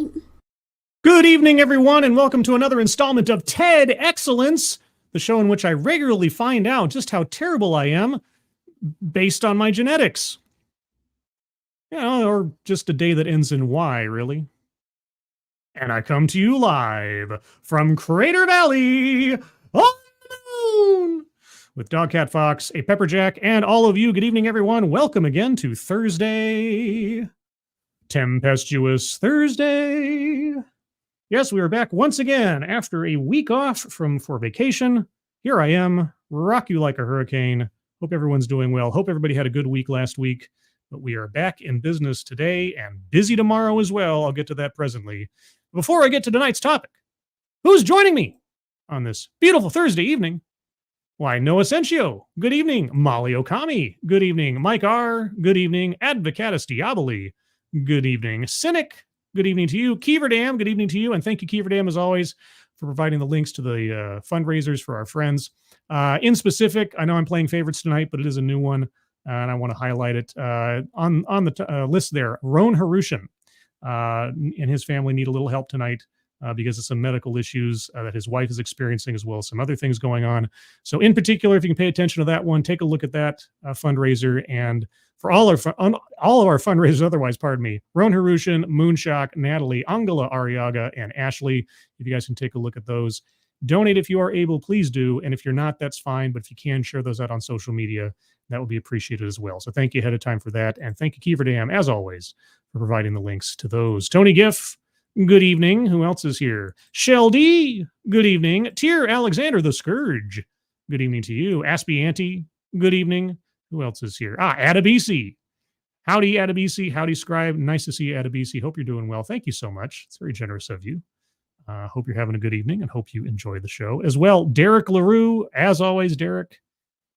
night. Good evening, everyone, and welcome to another installment of TED Excellence, the show in which I regularly find out just how terrible I am based on my genetics. Or just a day that ends in Y, really. And I come to you live from Crater Valley on the moon with Dog Cat Fox, a Pepperjack, and all of you. Good evening, everyone. Welcome again to Thursday. Tempestuous Thursday. Yes, we are back once again after a week off for vacation. Here I am, rock you like a hurricane. Hope everyone's doing well. Hope everybody had a good week last week. But we are back in business today and busy tomorrow as well. I'll get to that presently. Before I get to tonight's topic, who's joining me on this beautiful Thursday evening? Why, Noah Sencio. Good evening. Molly Okami. Good evening. Mike R. Good evening. Advocatus Diaboli. Good evening. Cynic. Good evening to you. Kiever Dam, good evening to you. And thank you, Kiever Dam, as always, for providing the links to the fundraisers for our friends. In specific, I know I'm playing favorites tonight, but it is a new one, and I want to highlight it. On the list there, Roan Harushan and his family need a little help tonight because of some medical issues that his wife is experiencing, as well as some other things going on. So in particular, if you can pay attention to that one, take a look at that fundraiser. And for all of our fundraisers otherwise, pardon me, Roan Harushan, Moonshock, Natalie, Angela Ariaga, and Ashley, if you guys can take a look at those. Donate if you are able, please do. And if you're not, that's fine. But if you can, share those out on social media. That would be appreciated as well. So thank you ahead of time for that. And thank you, Kiever Dam, as always, for providing the links to those. Tony Giff, good evening. Who else is here? Shell D, good evening. Tier Alexander the Scourge, good evening to you. Aspie Auntie, good evening. Who else is here? Adabisi. Howdy, Adabisi. Howdy, Scribe. Nice to see you, Adabisi. Hope you're doing well. Thank you so much. It's very generous of you. Hope you're having a good evening and hope you enjoy the show. As well, Derek LaRue. As always, Derek,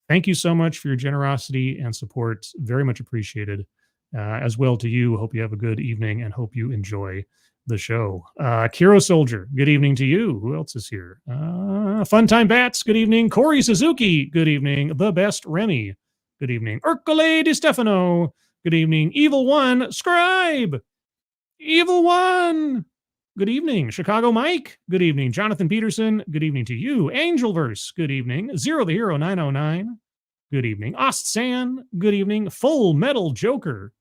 thank you so much for your generosity and support. Very much appreciated. As well to you. Hope you have a good evening and hope you enjoy the show. Kiro Soldier, good evening to you. Who else is here? Funtime Bats, good evening. Corey Suzuki, good evening. The Best Remy, good evening. Ercole Di Stefano, good evening. Evil One, Scribe, Evil One, good evening. Chicago Mike, good evening. Jonathan Peterson, good evening to you. Angelverse, good evening. Zero the Hero 909, good evening. Ost San, good evening. Full Metal Joker,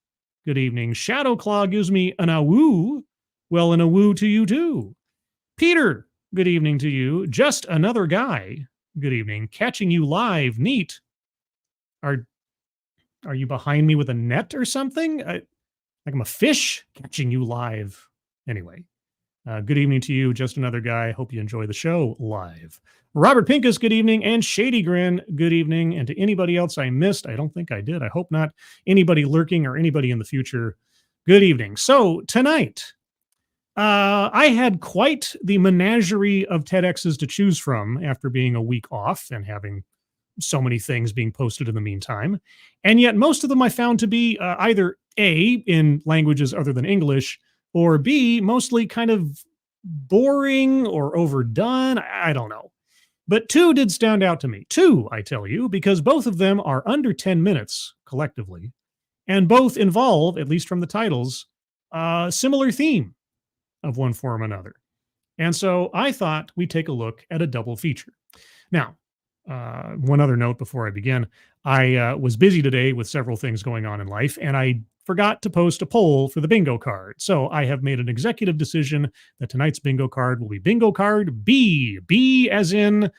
good evening. Shadow Claw gives me an awoo. Well, an awoo to you too. Peter, good evening to you. Just Another Guy, good evening. Catching you live, neat. Are you behind me with a net or something? Like I'm a fish catching you live. Anyway, good evening to you. Just Another Guy. Hope you enjoy the show live. Robert Pincus, good evening. And Shady Grin, good evening. And to anybody else I missed, I don't think I did. I hope not. Anybody lurking or anybody in the future, good evening. So tonight, I had quite the menagerie of TEDx's to choose from after being a week off and having so many things being posted in the meantime. And yet most of them I found to be either A, in languages other than English, or B, mostly kind of boring or overdone. I don't know. But two did stand out to me. Two, I tell you, because both of them are under 10 minutes collectively, and both involve, at least from the titles, a similar theme of one form or another. And so I thought we'd take a look at a double feature. Now, one other note before I begin. I was busy today with several things going on in life, and I forgot to post a poll for the bingo card. So I have made an executive decision that tonight's bingo card will be bingo card B. B as in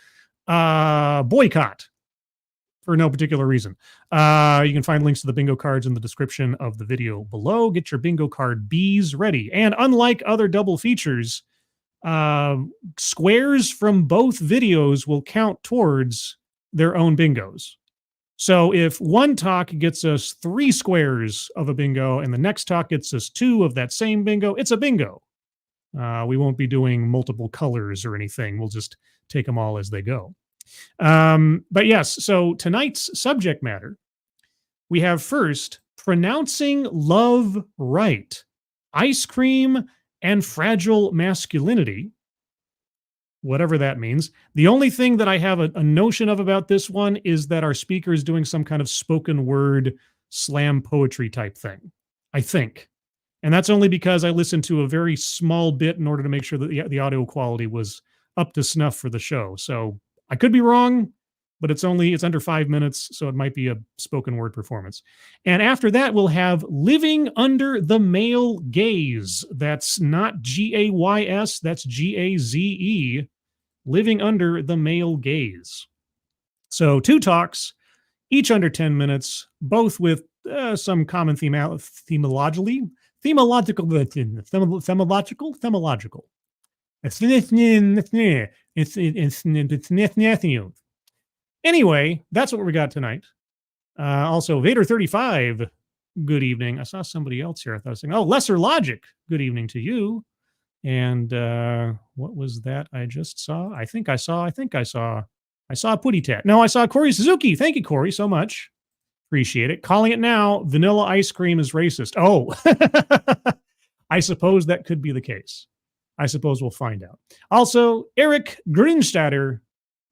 boycott, for no particular reason. You can find links to the bingo cards in the description of the video below. Get your bingo card Bs ready. And unlike other double features, squares from both videos will count towards their own bingos. So if one talk gets us 3 squares of a bingo and the next talk gets us 2 of that same bingo, it's a bingo. We won't be doing multiple colors or anything. We'll just take them all as they go. But yes, so tonight's subject matter, we have first, pronouncing love right, ice cream and fragile masculinity, whatever that means. The only thing that I have a notion of about this one is that our speaker is doing some kind of spoken word slam poetry type thing, I think. And that's only because I listened to a very small bit in order to make sure that the audio quality was up to snuff for the show. So I could be wrong, but it's under 5 minutes, so it might be a spoken word performance. And after that, we'll have Living Under the Male Gaze. That's not Gays, that's Gaze. Living Under the Male Gaze. So 2 talks, each under 10 minutes, both with some common themological. Anyway, that's what we got tonight. Also, Vader 35, good evening. I saw somebody else here. I thought I was saying, Lesser Logic, good evening to you. And what was that I just saw? I saw a Putty Tat. No, I saw Corey Suzuki. Thank you, Corey, so much. Appreciate it. Calling it now, vanilla ice cream is racist. Oh, I suppose that could be the case. I suppose we'll find out. Also, Eric Grünstatter,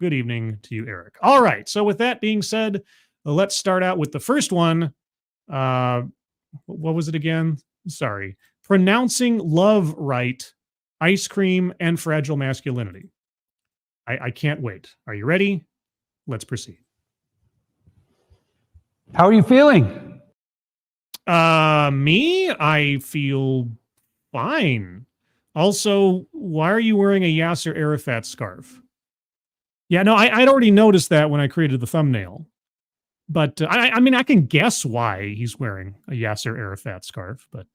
good evening to you, Eric. All right, so with that being said, let's start out with the first one. What was it again? Sorry. Pronouncing love right, ice cream, and fragile masculinity. I can't wait. Are you ready? Let's proceed. How are you feeling? Me? I feel fine. Also, why are you wearing a Yasser Arafat scarf? Yeah, no, I'd already noticed that when I created the thumbnail. But I mean, I can guess why he's wearing a Yasser Arafat scarf. But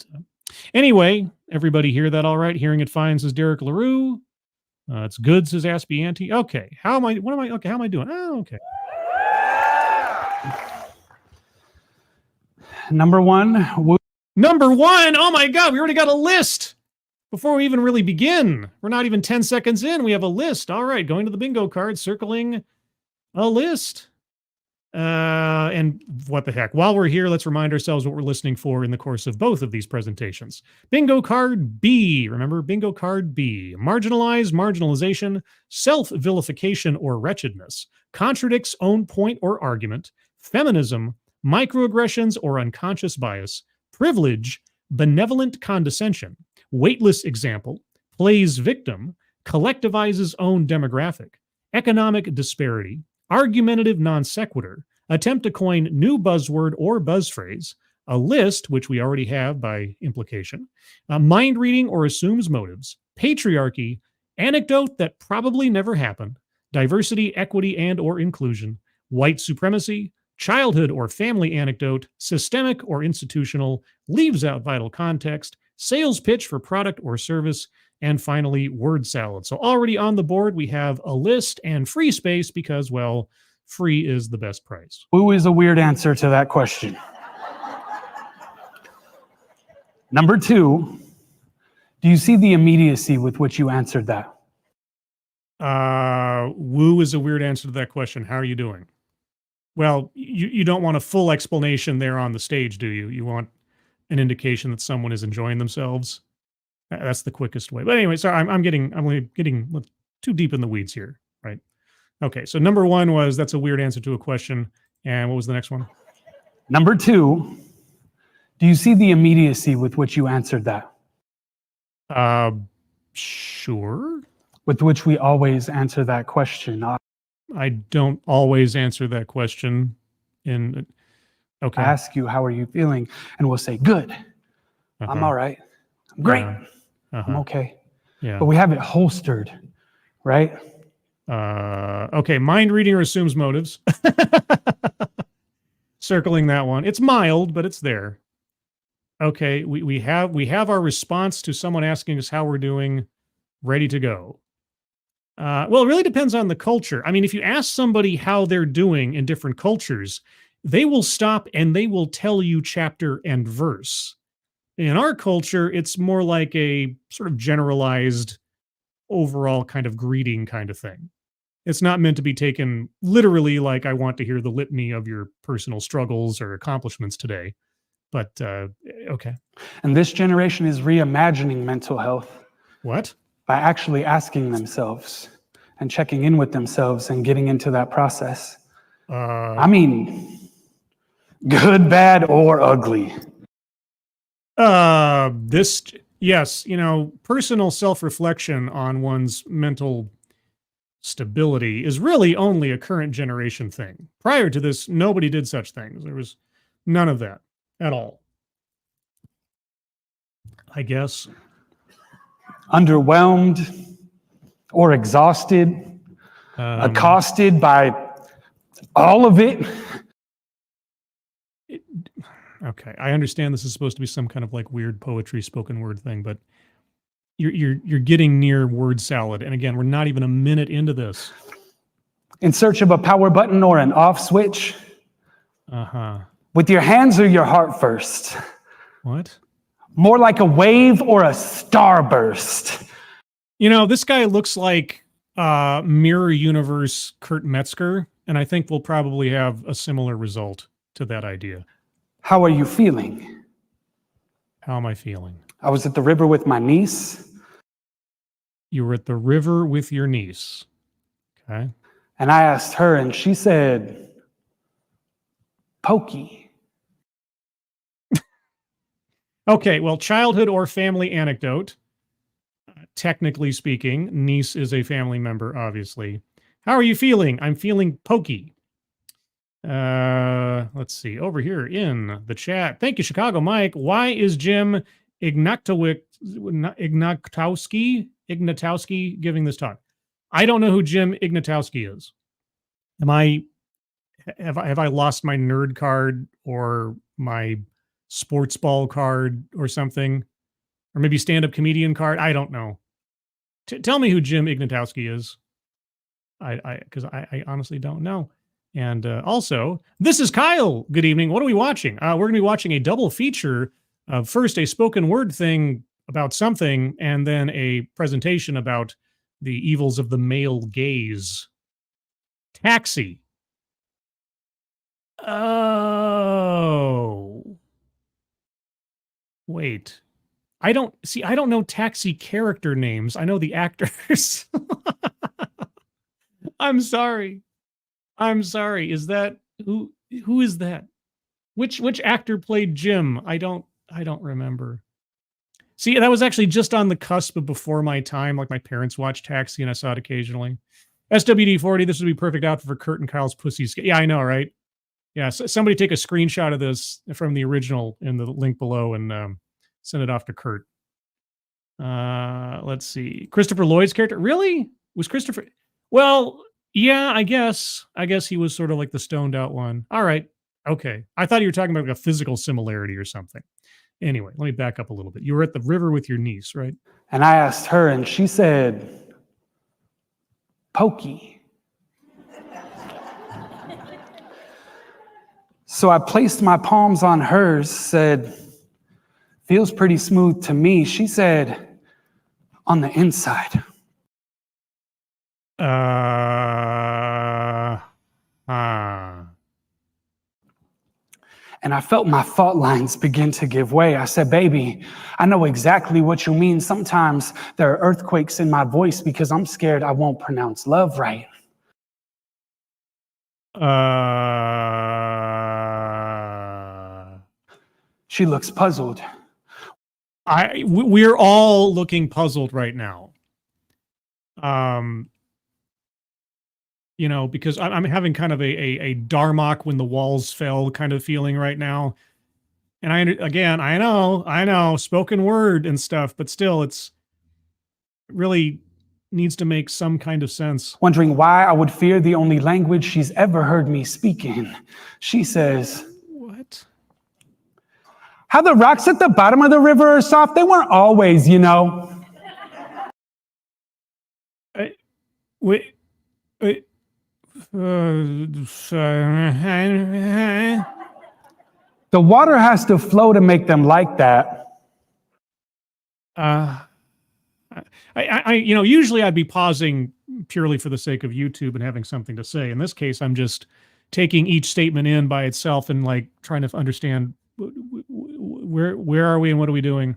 anyway, everybody hear that all right? Hearing it fine, says Derek LaRue. It's good, says Aspie Auntie. Okay, how am I doing? Oh, okay. Number one. Oh my God, we already got a list. Before we even really begin, we're not even 10 seconds in. We have a list. All right, going to the bingo card, circling a list. And what the heck? While we're here, let's remind ourselves what we're listening for in the course of both of these presentations. Bingo card B. Remember, bingo card B. Marginalize, marginalization, self-vilification or wretchedness, contradicts own point or argument, feminism, microaggressions or unconscious bias, privilege, benevolent condescension, weightless example, plays victim, collectivizes own demographic, economic disparity, argumentative non sequitur, attempt to coin new buzzword or buzz phrase, a list, which we already have by implication, mind reading or assumes motives, patriarchy, anecdote that probably never happened, diversity, equity, and or inclusion, white supremacy, childhood or family anecdote, systemic or institutional, leaves out vital context, sales pitch for product or service, and finally, word salad. So already on the board, we have a list and free space because, well, free is the best price. Who is a weird answer to that question? Number two, do you see the immediacy with which you answered that? Woo is a weird answer to that question. How are you doing? Well, you don't want a full explanation there on the stage, do you? You want an indication that someone is enjoying themselves. That's the quickest way. But anyway, sorry, I'm getting too deep in the weeds here, right? Okay, so number one was that's a weird answer to a question. And what was the next one? Number two, do you see the immediacy with which you answered that? Sure. With which we always answer that question. I don't always answer that question. Okay. I ask you, how are you feeling? And we'll say, good. I'm all right. I'm great. I'm okay. Yeah. But we have it holstered, right? Okay. Mind reading or assumes motives. Circling that one. It's mild, but it's there. Okay. We have our response to someone asking us how we're doing ready to go. Well, it really depends on the culture. I mean, if you ask somebody how they're doing in different cultures, they will stop and they will tell you chapter and verse. In our culture, it's more like a sort of generalized overall kind of greeting kind of thing. It's not meant to be taken literally like I want to hear the litany of your personal struggles or accomplishments today. But, okay. And this generation is reimagining mental health. What? By actually asking themselves and checking in with themselves and getting into that process. I mean, good, bad, or ugly. Yes, personal self-reflection on one's mental stability is really only a current generation thing. Prior to this, nobody did such things. There was none of that at all, I guess. Underwhelmed or exhausted, accosted by all of it. Okay, I understand this is supposed to be some kind of like weird poetry spoken word thing, but you're getting near word salad. And again, we're not even a minute into this. In search of a power button or an off switch. Uh-huh. With your hands or your heart first. What? More like a wave or a starburst. This guy looks like Mirror Universe Kurt Metzger, and I think we'll probably have a similar result to that idea. How are you feeling? How am I feeling? I was at the river with my niece. You were at the river with your niece. Okay. And I asked her, and she said, Pokey. Okay, well, childhood or family anecdote. Technically speaking, niece is a family member, obviously. How are you feeling? I'm feeling pokey. Let's see. Over here in the chat. Thank you, Chicago Mike. Why is Jim Ignatowski giving this talk? I don't know who Jim Ignatowski is. Have I lost my nerd card or my sports ball card or something? Or maybe stand-up comedian card? I don't know. Tell me who Jim Ignatowski is. Because I honestly don't know. And also, this is Kyle. Good evening. What are we watching? We're going to be watching a double feature of first a spoken word thing about something, and then a presentation about the evils of the male gaze. Taxi. Oh. Wait. I don't know Taxi character names. I know the actors. I'm sorry. Is that who is that? Which actor played Jim? I don't remember. See, that was actually just on the cusp of before my time. Like my parents watched Taxi and I saw it occasionally. SWD40, this would be perfect outfit for Kurt and Kyle's pussy. Yeah, I know, right? Yeah, so somebody take a screenshot of this from the original in the link below and send it off to Kurt. Let's see. Christopher Lloyd's character. Really? Was Christopher? Well, yeah, I guess he was sort of like the stoned out one. All right. Okay. I thought you were talking about like a physical similarity or something. Anyway, let me back up a little bit. You were at the river with your niece, right? And I asked her, and she said, Pokey. So I placed my palms on hers, said, feels pretty smooth to me. She said, on the inside. And I felt my fault lines begin to give way. I said, baby, I know exactly what you mean. Sometimes there are earthquakes in my voice because I'm scared I won't pronounce love right. She looks puzzled. We're all looking puzzled right now. Because I'm having kind of a Darmok when the walls fell kind of feeling right now. And I know, spoken word and stuff, but still, it really needs to make some kind of sense. Wondering why I would fear the only language she's ever heard me speak in. She says, what? How the rocks at the bottom of the river are soft, they weren't always, Wait. The water has to flow to make them like that. Usually I'd be pausing purely for the sake of YouTube and having something to say. In this case, I'm just taking each statement in by itself and like trying to understand where are we and what are we doing?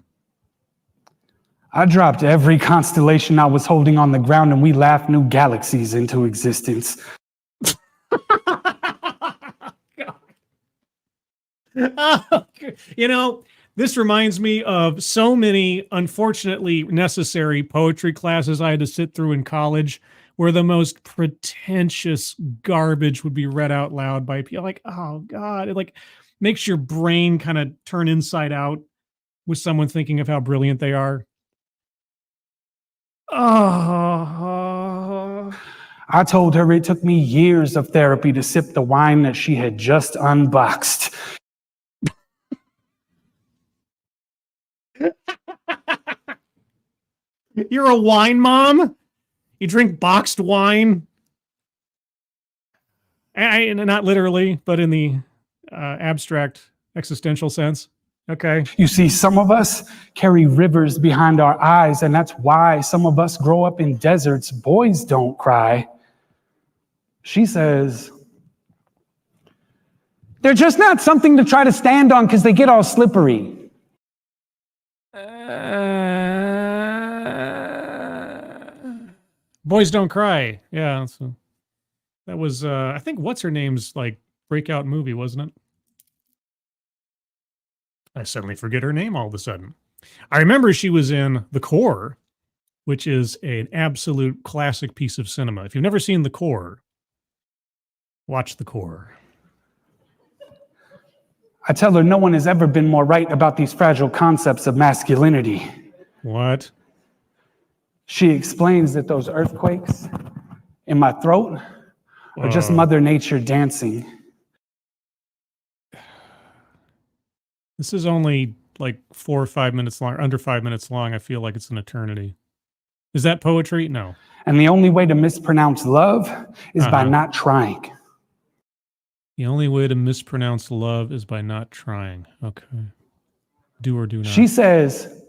I dropped every constellation I was holding on the ground and we laughed new galaxies into existence. This reminds me of so many, unfortunately necessary poetry classes I had to sit through in college where the most pretentious garbage would be read out loud by people. Like, oh God, it like makes your brain kind of turn inside out with someone thinking of how brilliant they are. Oh. I told her it took me years of therapy to sip the wine that she had just unboxed. You're a wine mom? You drink boxed wine? Not literally, but in the abstract existential sense. Okay. You see, some of us carry rivers behind our eyes, and that's why some of us grow up in deserts. Boys don't cry. She says, they're just not something to try to stand on because they get all slippery. Boys don't cry. Yeah. So that was, I think, what's her name's like breakout movie, wasn't it? I suddenly forget her name all of a sudden. I remember she was in The Core, which is an absolute classic piece of cinema. If you've never seen The Core, watch The Core. I tell her no one has ever been more right about these fragile concepts of masculinity. What? She explains that those earthquakes in my throat are just Mother Nature dancing. This is only like 4 or 5 minutes long, under 5 minutes long. I feel like it's an eternity. Is that poetry? No. And the only way to mispronounce love is by not trying. The only way to mispronounce love is by not trying. Okay. Do or do not. She says,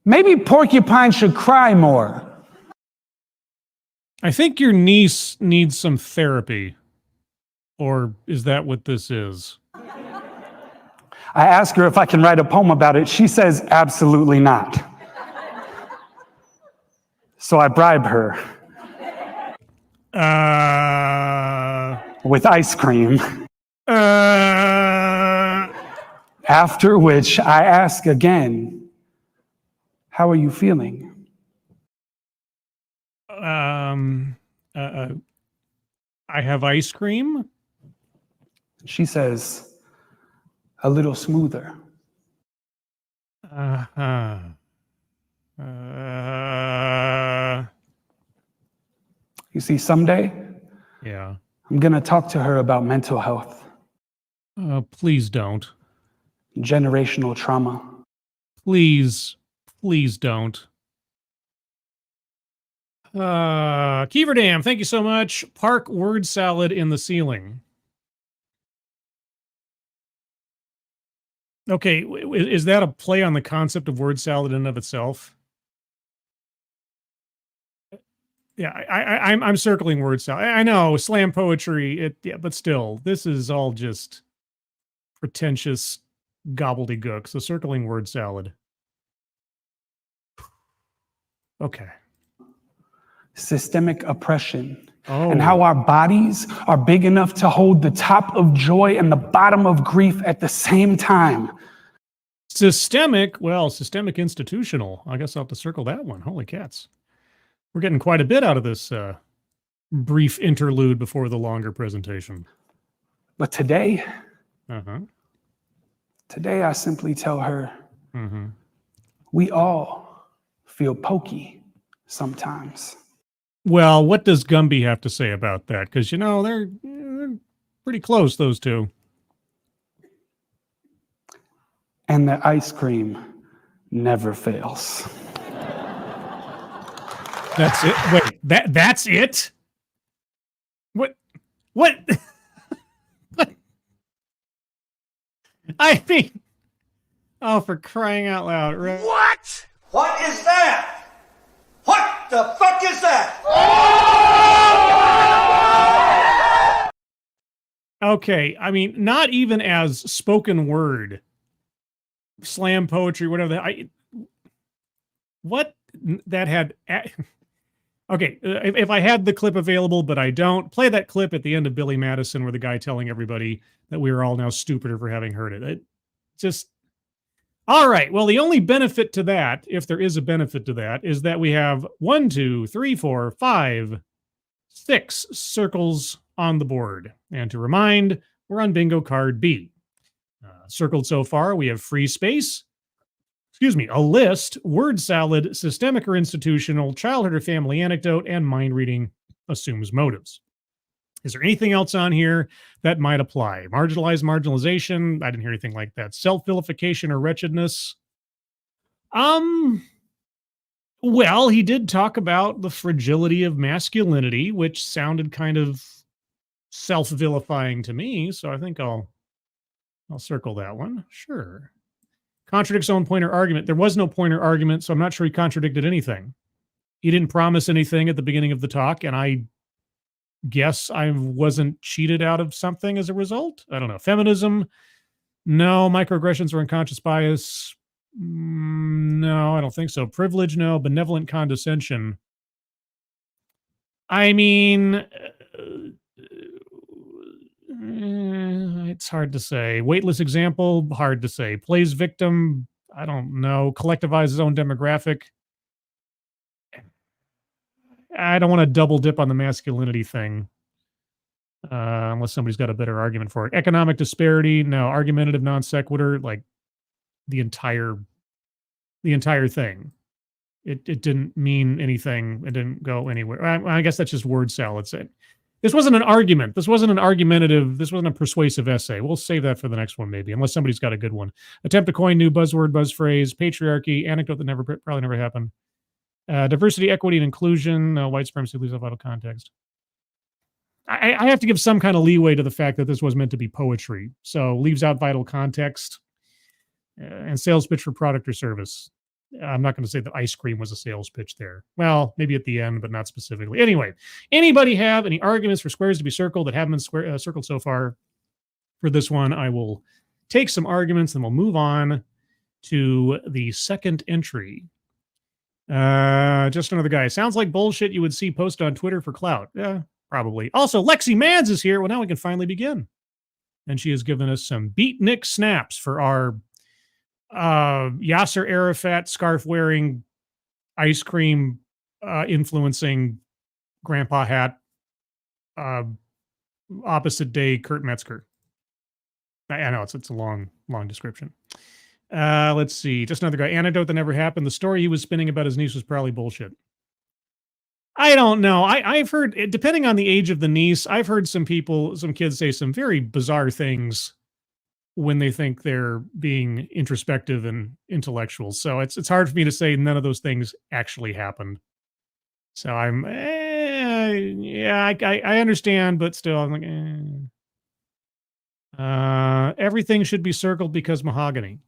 maybe porcupine should cry more. I think your niece needs some therapy. Or is that what this is? I ask her if I can write a poem about it. She says, absolutely not. So I bribe her with ice cream. After which I ask again, how are you feeling? I have ice cream. She says, a little smoother. You see, someday, yeah, I'm going to talk to her about mental health. Please don't. Generational trauma. Please don't. Kiever Dam, thank you so much. Park word salad in the ceiling. Okay, is that a play on the concept of word salad in and of itself? Yeah, I'm circling word salad. I know, slam poetry, yeah, but still, this is all just pretentious gobbledygook. So circling word salad. Okay. Systemic oppression. And how our bodies are big enough to hold the top of joy and the bottom of grief at the same time. Systemic, well, systemic institutional. I guess I'll have to circle that one. Holy cats. We're getting quite a bit out of this brief interlude before the longer presentation. But today, today I simply tell her, we all feel pokey sometimes. Well, what does Gumby have to say about that? Because, you know, they're pretty close, those two. And the ice cream never fails. That's it? Wait, that's it? What? What? I mean, oh, for crying out loud. Right? What? What is that? What the fuck is that? Okay, I mean, not even as spoken word, slam poetry, whatever. What that had. Okay, if I had the clip available, but I don't, play that clip at the end of Billy Madison, where the guy telling everybody that we are all now stupider for having heard it. Just, all right. Well, the only benefit to that, if there is a benefit to that, is that we have 1, 2, 3, 4, 5, 6 circles on the board. And to remind, we're on bingo card B. Circled so far, we have free space, a list, word salad, systemic or institutional, childhood or family anecdote, and mind reading assumes motives. Is there anything else on here that might apply? Marginalization. I didn't hear anything like that. Self-vilification or wretchedness. Well, he did talk about the fragility of masculinity, which sounded kind of self-vilifying to me. So I think I'll circle that one. Sure. Contradicts own point or argument. There was no point or argument, so I'm not sure he contradicted anything. He didn't promise anything at the beginning of the talk, and I guess I wasn't cheated out of something as a result. I don't know. Feminism. No. Microaggressions or unconscious bias. No, I don't think so. Privilege. No. Benevolent condescension. I mean, it's hard to say. Weightless example, hard to say. Plays victim, I don't know. Collectivize his own demographic. I don't want to double dip on the masculinity thing, unless somebody's got a better argument for it. Economic disparity, no. Argumentative non sequitur, like the entire thing. It didn't mean anything. It didn't go anywhere. I guess that's just word salad. This wasn't an argument. This wasn't an argumentative. This wasn't a persuasive essay. We'll save that for the next one, maybe, unless somebody's got a good one. Attempt to coin new buzzword, buzz phrase, patriarchy, anecdote that probably never happened. Diversity, equity, and inclusion. White supremacy leaves out vital context. I have to give some kind of leeway to the fact that this was meant to be poetry. So leaves out vital context. And sales pitch for product or service. I'm not going to say that ice cream was a sales pitch there. Well, maybe at the end, but not specifically. Anyway, anybody have any arguments for squares to be circled that haven't been circled so far? For this one, I will take some arguments, and we'll move on to the second entry. Just another guy. Sounds like bullshit you would see posted on Twitter for clout. Yeah, probably. Also, Lexi Mans is here. Well, now we can finally begin. And she has given us some beatnik snaps for our Yasser Arafat scarf wearing, ice cream influencing grandpa hat, opposite day Kurt Metzger. I know it's a long description. Let's see. Just another guy. Anecdote that never happened. The story he was spinning about his niece was probably bullshit. I don't know. I've heard, depending on the age of the niece, I've heard some kids say some very bizarre things when they think they're being introspective and intellectual. So it's hard for me to say none of those things actually happened. So I'm, I understand, but still, I'm like, everything should be circled because mahogany.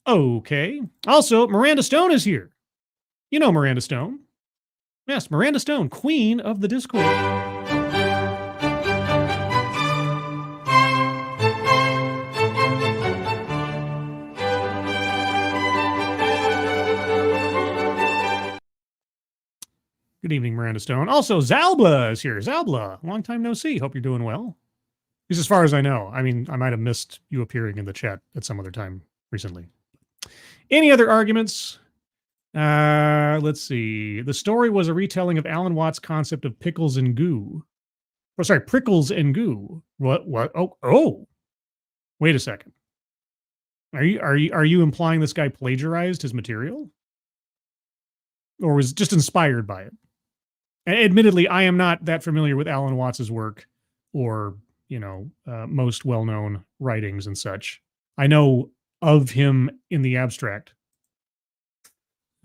Okay. Also, Miranda Stone is here. You know Miranda Stone. Yes, Miranda Stone, queen of the Discord. Good evening, Miranda Stone. Also, Zalbla is here. Zalbla, long time no see. Hope you're doing well. At least as far as I know. I mean, I might have missed you appearing in the chat at some other time recently. Any other arguments? Let's see. The story was a retelling of Alan Watts' concept of pickles and goo. Oh, sorry, prickles and goo. What? Oh. Wait a second. Are you implying this guy plagiarized his material? Or was just inspired by it? Admittedly, I am not that familiar with Alan Watts's work or, most well-known writings and such. I know of him in the abstract.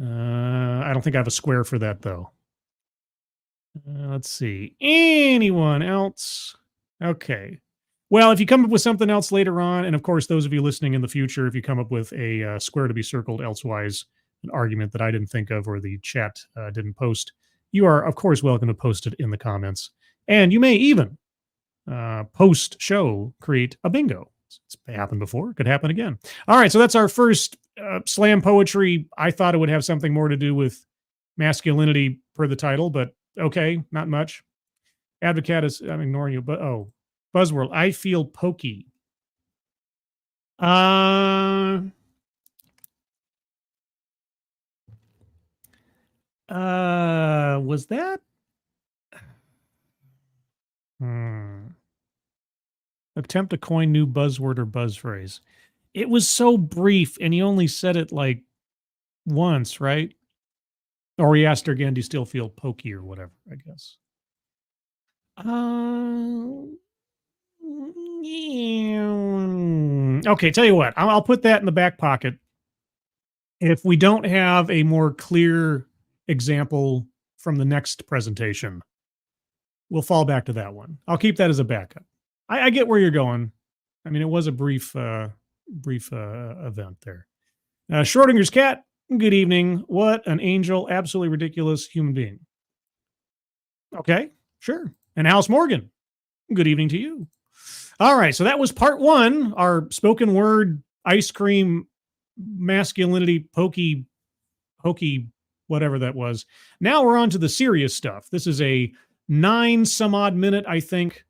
I don't think I have a square for that, though. Let's see. Anyone else? Okay. Well, if you come up with something else later on, and of course, those of you listening in the future, if you come up with a square to be circled elsewise, an argument that I didn't think of or the chat didn't post, you are, of course, welcome to post it in the comments. And you may even post-show create a bingo. It's happened before. It could happen again. All right, so that's our first slam poetry. I thought it would have something more to do with masculinity per the title, but okay, not much. Advocate is, I'm ignoring you, but buzzword, I feel pokey. Was that? Attempt to coin new buzzword or buzz phrase. It was so brief, and he only said it like once, right? Or he asked her again, do you still feel pokey or whatever, I guess. Okay, tell you what, I'll put that in the back pocket. If we don't have a more clear example from the next presentation, we'll fall back to that one. I'll keep that as a backup. I get where you're going. I mean, it was a brief event there. Schrodinger's cat, good evening. What an angel, absolutely ridiculous human being. Okay, sure. And Alice Morgan, good evening to you. All right, so that was part one, our spoken word, ice cream, masculinity, pokey, hokey, whatever that was. Now we're on to the serious stuff. This is a 9 some odd minute, I think,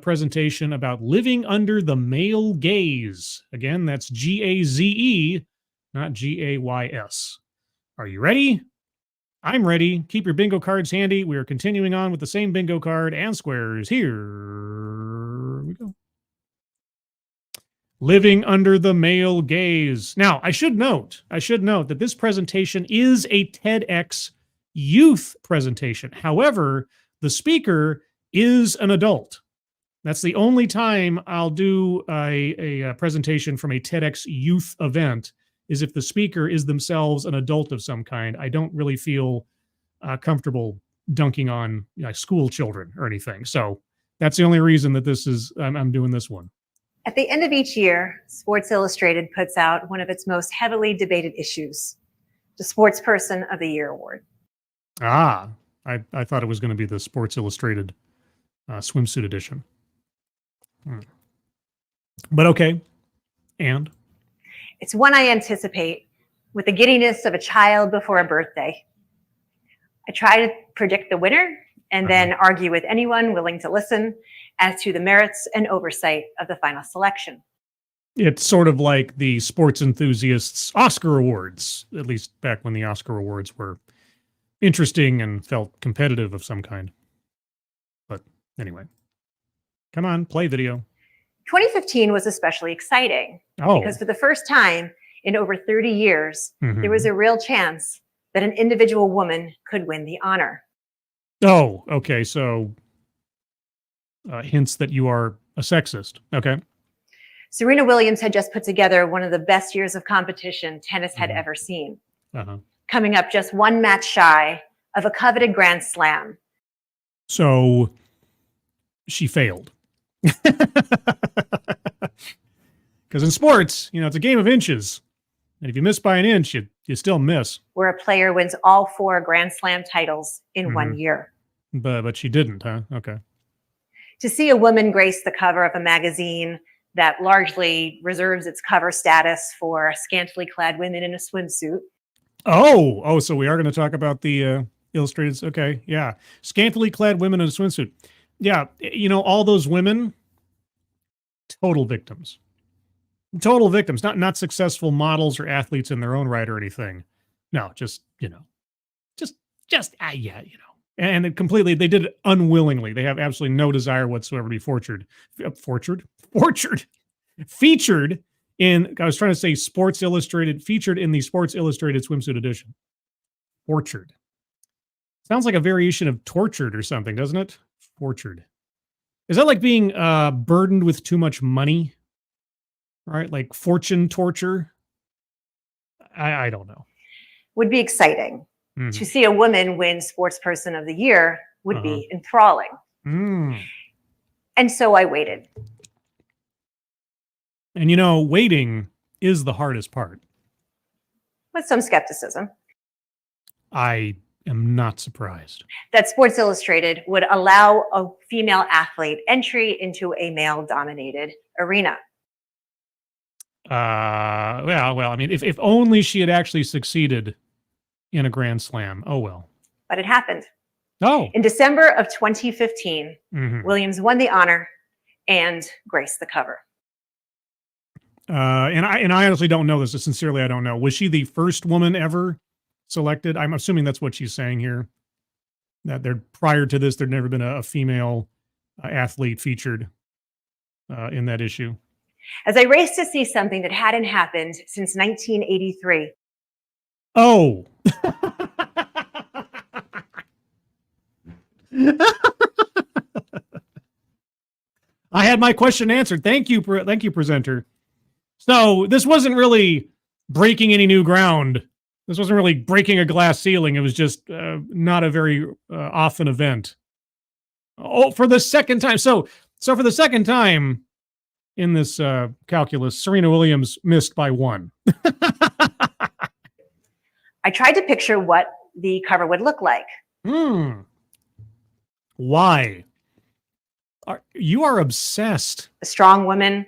presentation about living under the male gaze. Again, that's G-A-Z-E, not G-A-Y-S. Are you ready? I'm ready. Keep your bingo cards handy. We are continuing on with the same bingo card and squares. Here we go. Living under the male gaze. Now, I should note that this presentation is a TEDx youth presentation. However, the speaker is an adult. That's the only time I'll do a presentation from a TEDx youth event, is if the speaker is themselves an adult of some kind. I don't really feel comfortable dunking on school children or anything. So that's the only reason that this is I'm doing this one. At the end of each year, Sports Illustrated puts out one of its most heavily debated issues, the Sportsperson of the Year Award. Ah, I thought it was going to be the Sports Illustrated swimsuit edition. But okay. And? It's one I anticipate with the giddiness of a child before a birthday. I try to predict the winner and then argue with anyone willing to listen as to the merits and oversight of the final selection. It's sort of like the sports enthusiasts' Oscar Awards, at least back when the Oscar Awards were interesting and felt competitive of some kind. But anyway, come on, play video. 2015 was especially exciting because for the first time in over 30 years, there was a real chance that an individual woman could win the honor. Oh, okay. So hints that you are a sexist. Okay. Serena Williams had just put together one of the best years of competition tennis had ever seen. Coming up just one match shy of a coveted Grand Slam. So she failed. Because in sports, it's a game of inches. And if you miss by an inch, you still miss. Where a player wins all 4 Grand Slam titles in 1 year. But she didn't, huh? Okay. To see a woman grace the cover of a magazine that largely reserves its cover status for scantily clad women in a swimsuit. Oh, so we are going to talk about the Illustrateds. Okay, yeah. Scantily clad women in a swimsuit. Yeah, all those women, total victims. Total victims, not successful models or athletes in their own right or anything. No, just. And it completely, they did it unwillingly. They have absolutely no desire whatsoever to be featured in, I was trying to say Sports Illustrated, featured in the Sports Illustrated swimsuit edition. Orchard. Sounds like a variation of tortured or something, doesn't it? Orchard. Is that like being burdened with too much money? Right? Like fortune torture? I don't know. Would be exciting. To see a woman win Sportsperson of the Year would be enthralling. And so I waited. And waiting is the hardest part. With some skepticism. I am not surprised. That Sports Illustrated would allow a female athlete entry into a male-dominated arena. Well, I mean, if only she had actually succeeded in a Grand Slam. Oh, well. But it happened. Oh. In December of 2015, Williams won the honor and graced the cover. And I honestly don't know this. Sincerely, I don't know. Was she the first woman ever selected? I'm assuming that's what she's saying here. That prior to this, there'd never been a female athlete featured in that issue. As I raced to see something that hadn't happened since 1983. Oh. I had my question answered. Thank you, presenter. So this wasn't really breaking any new ground. This wasn't really breaking a glass ceiling. It was just not a very often event. Oh, for the second time. So for the second time in this calculus, Serena Williams missed by 1. I tried to picture what the cover would look like. Why? You are obsessed. A strong woman,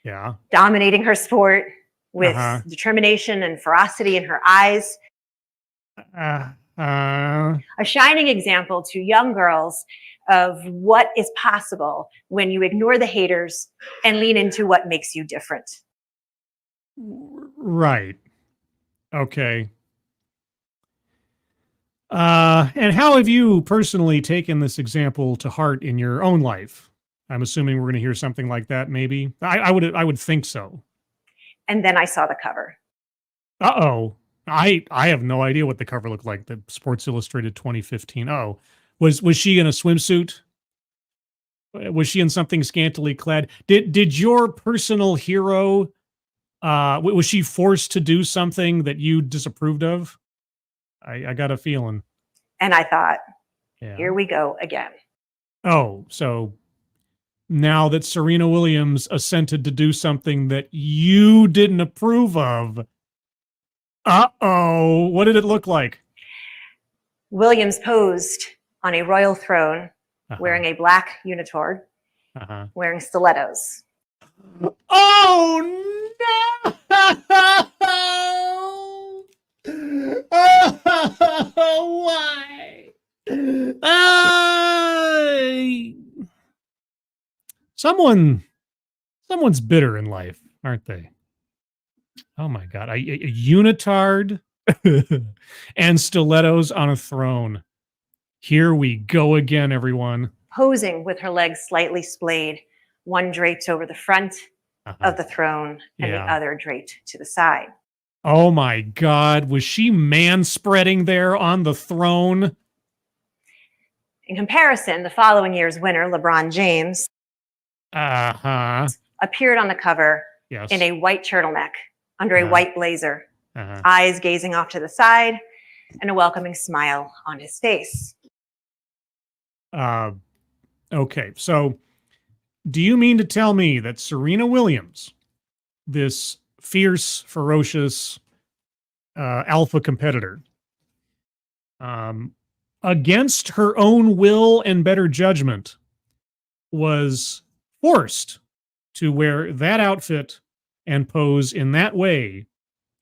Yeah. dominating her sport with determination and ferocity in her eyes. A shining example to young girls of what is possible when you ignore the haters and lean into what makes you different. Right. Okay. And how have you personally taken this example to heart in your own life? I'm assuming we're going to hear something like that, maybe. I would think so. And then I saw the cover. Uh-oh. I have no idea what the cover looked like. The Sports Illustrated 2015. Oh, was she in a swimsuit? Was she in something scantily clad? Did your personal hero, was she forced to do something that you disapproved of? I got a feeling. And I thought, Yeah. Here we go again. Oh, so now that Serena Williams assented to do something that you didn't approve of, uh-oh, what did it look like? Williams posed on a royal throne, wearing a black unitard, wearing stilettos. Oh, no! Oh, why? Someone's bitter in life, aren't they? Oh my God. A unitard and stilettos on a throne. Here we go again, everyone. Posing with her legs slightly splayed, one draped over the front of the throne and the other draped to the side. Oh my God. Was she man-spreading there on the throne? In comparison, the following year's winner, LeBron James, appeared on the cover in a white turtleneck under a white blazer, eyes gazing off to the side, and a welcoming smile on his face. Okay, so do you mean to tell me that Serena Williams, this fierce, ferocious alpha competitor, against her own will and better judgment, was forced to wear that outfit and pose in that way,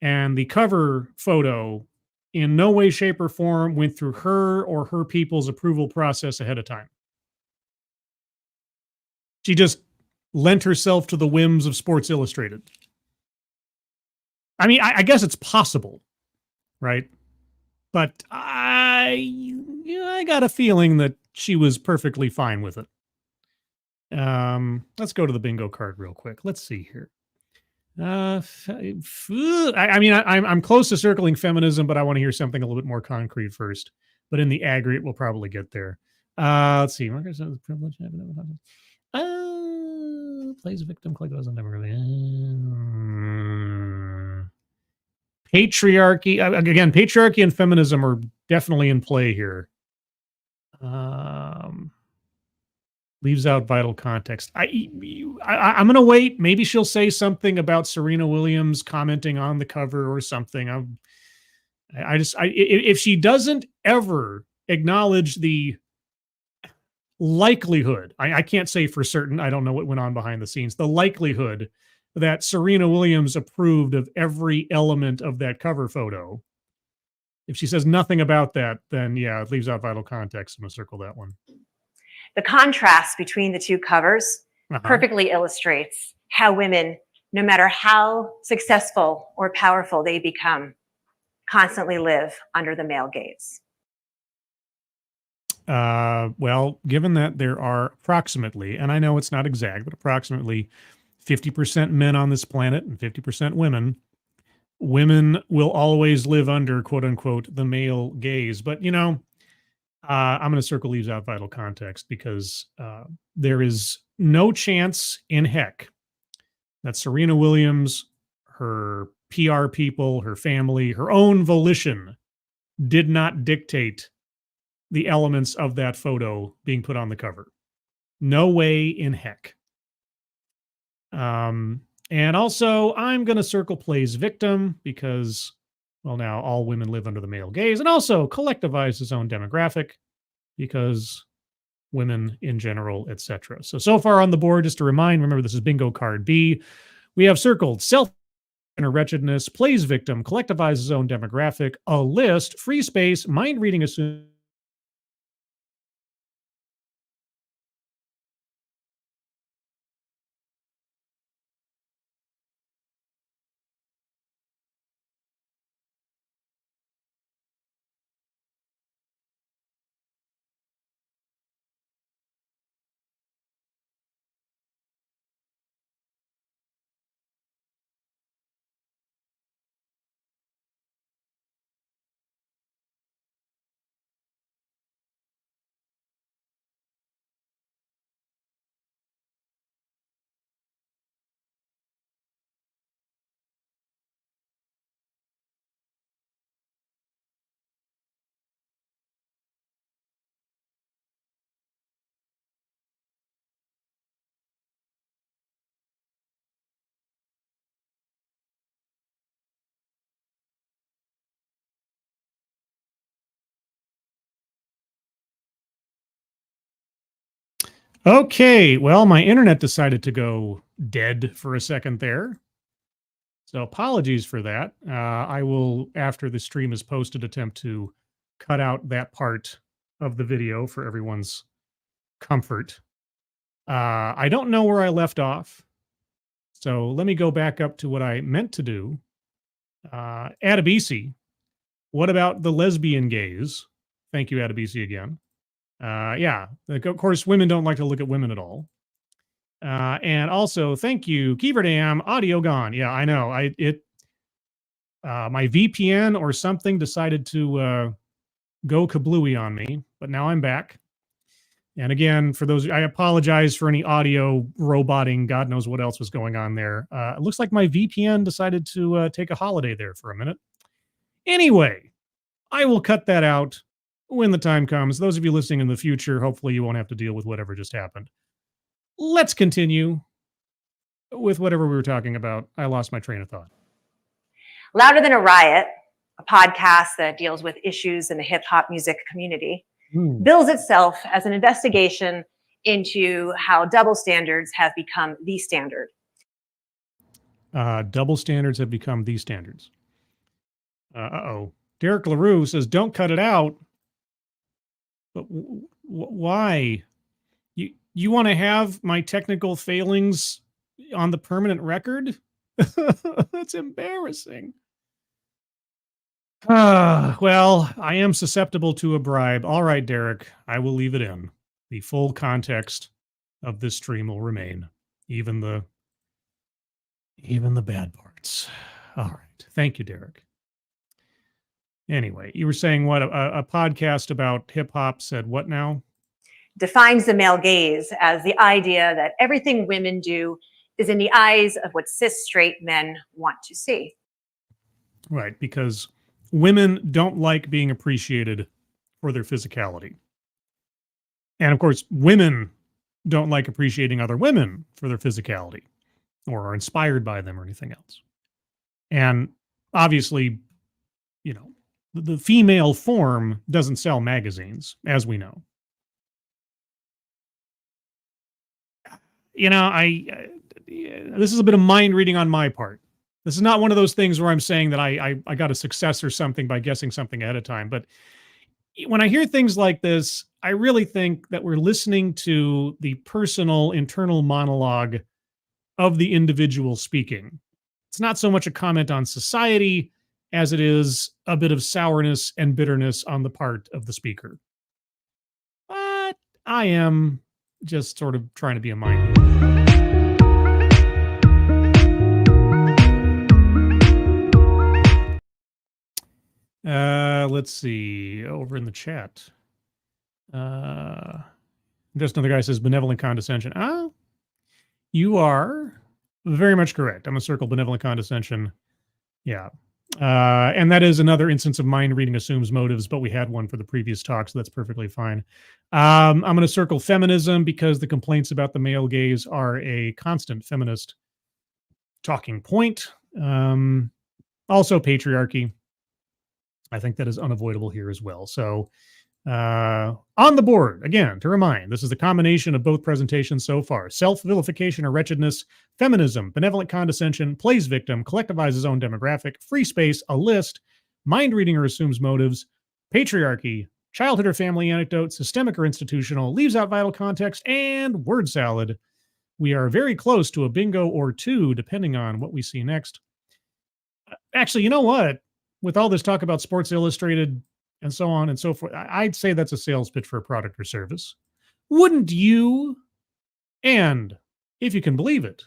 and the cover photo in no way, shape, or form went through her or her people's approval process ahead of time? She just lent herself to the whims of Sports Illustrated. I mean, I guess it's possible, right? But I got a feeling that she was perfectly fine with it. Let's go to the bingo card real quick. Let's see here. I'm close to circling feminism, but I want to hear something a little bit more concrete first. But in the aggregate, we'll probably get there. Let's see. Plays victim, click doesn't never really. Patriarchy. Again, patriarchy and feminism are definitely in play here. Leaves out vital context. I'm going to wait. Maybe she'll say something about Serena Williams commenting on the cover or something. If she doesn't ever acknowledge the likelihood, I can't say for certain, I don't know what went on behind the scenes, the likelihood that Serena Williams approved of every element of that cover photo. If she says nothing about that, then yeah, it leaves out vital context. I'm going to circle that one. The contrast between the two covers perfectly illustrates how women no matter how successful or powerful they become, constantly live under the male gaze? Well, given that there are approximately, and I know it's not exact, but approximately 50% men on this planet and 50% women, women will always live under, quote unquote, the male gaze. But, I'm going to circle leaves out vital context because there is no chance in heck that Serena Williams, her PR people, her family, her own volition did not dictate the elements of that photo being put on the cover. No way in heck. And also, I'm going to circle plays victim because, well, now all women live under the male gaze, and also collectivize his own demographic because women in general, etc. So far on the board, just to remember, this is bingo card B. We have circled self inner wretchedness, plays victim, collectivize his own demographic, a list, free space, mind reading assume. Okay, well, my internet decided to go dead for a second there. So apologies for that. I will, after the stream is posted, attempt to cut out that part of the video for everyone's comfort. I don't know where I left off. So let me go back up to what I meant to do. Adebisi, what about the lesbian gaze? Thank you, Adebisi, again. Yeah, of course, women don't like to look at women at all. And also, thank you, Keeverdam, audio gone. Yeah, I know. My VPN or something decided to go kablooey on me, but now I'm back. And again, for those, I apologize for any audio roboting. God knows what else was going on there. It looks like my VPN decided to take a holiday there for a minute. Anyway, I will cut that out when the time comes. Those of you listening in the future, hopefully you won't have to deal with whatever just happened. Let's continue with whatever we were talking about. I lost my train of thought. Louder Than a Riot, a podcast that deals with issues in the hip hop music community, bills itself as an investigation into how double standards have become the standard. Double standards have become the standards. Uh-oh. Derek LaRue says, don't cut it out. But why? You want to have my technical failings on the permanent record? That's embarrassing. Well, I am susceptible to a bribe. All right, Derek, I will leave it in. The full context of this stream will remain, even the bad parts. All right. Thank you, Derek. Anyway, you were saying what? A podcast about hip hop said what now? Defines the male gaze as the idea that everything women do is in the eyes of what cis straight men want to see. Right, because women don't like being appreciated for their physicality. And of course, women don't like appreciating other women for their physicality or are inspired by them or anything else. And obviously, the female form doesn't sell magazines, as we know. This is a bit of mind reading on my part. This is not one of those things where I'm saying that I got a success or something by guessing something ahead of time. But when I hear things like this, I really think that we're listening to the personal internal monologue of the individual speaking. It's not so much a comment on society as it is a bit of sourness and bitterness on the part of the speaker. But I am just sort of trying to be a mind reader. Let's see, over in the chat. Just another guy says benevolent condescension. You are very much correct. I'm gonna circle benevolent condescension. Yeah. And that is another instance of mind reading assumes motives, but we had one for the previous talk, so that's perfectly fine. I'm going to circle feminism because the complaints about the male gaze are a constant feminist talking point. Also patriarchy. I think that is unavoidable here as well. So on the board, again, to remind, this is the combination of both presentations so far. Self-vilification or wretchedness, feminism, benevolent condescension, plays victim, collectivizes own demographic, free space, a list, mind reading or assumes motives, patriarchy, childhood or family anecdote, systemic or institutional, leaves out vital context, and word salad. We are very close to a bingo or two, depending on what we see next. Actually, you know what? With all this talk about Sports Illustrated and so on and so forth, I'd say that's a sales pitch for a product or service. Wouldn't you? And if you can believe it,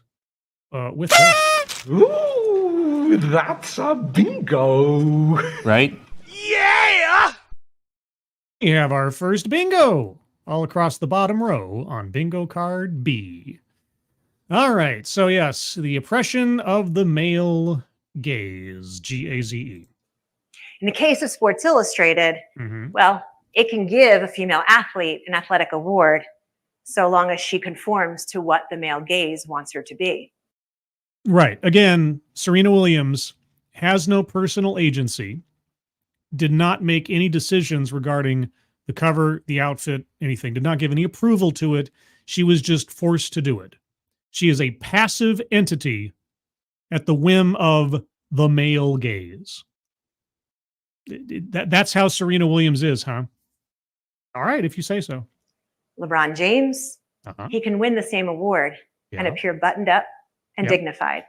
with that. Ooh, that's a bingo. Right? Yeah! We have our first bingo all across the bottom row on bingo card B. All right. So yes, the oppression of the male gaze, G-A-Z-E. In the case of Sports Illustrated, well, it can give a female athlete an athletic award so long as she conforms to what the male gaze wants her to be. Right. Again, Serena Williams has no personal agency, did not make any decisions regarding the cover, the outfit, anything, did not give any approval to it. She was just forced to do it. She is a passive entity at the whim of the male gaze. That's how Serena Williams is, huh? All right, if you say so. LeBron James, he can win the same award and appear buttoned up and dignified.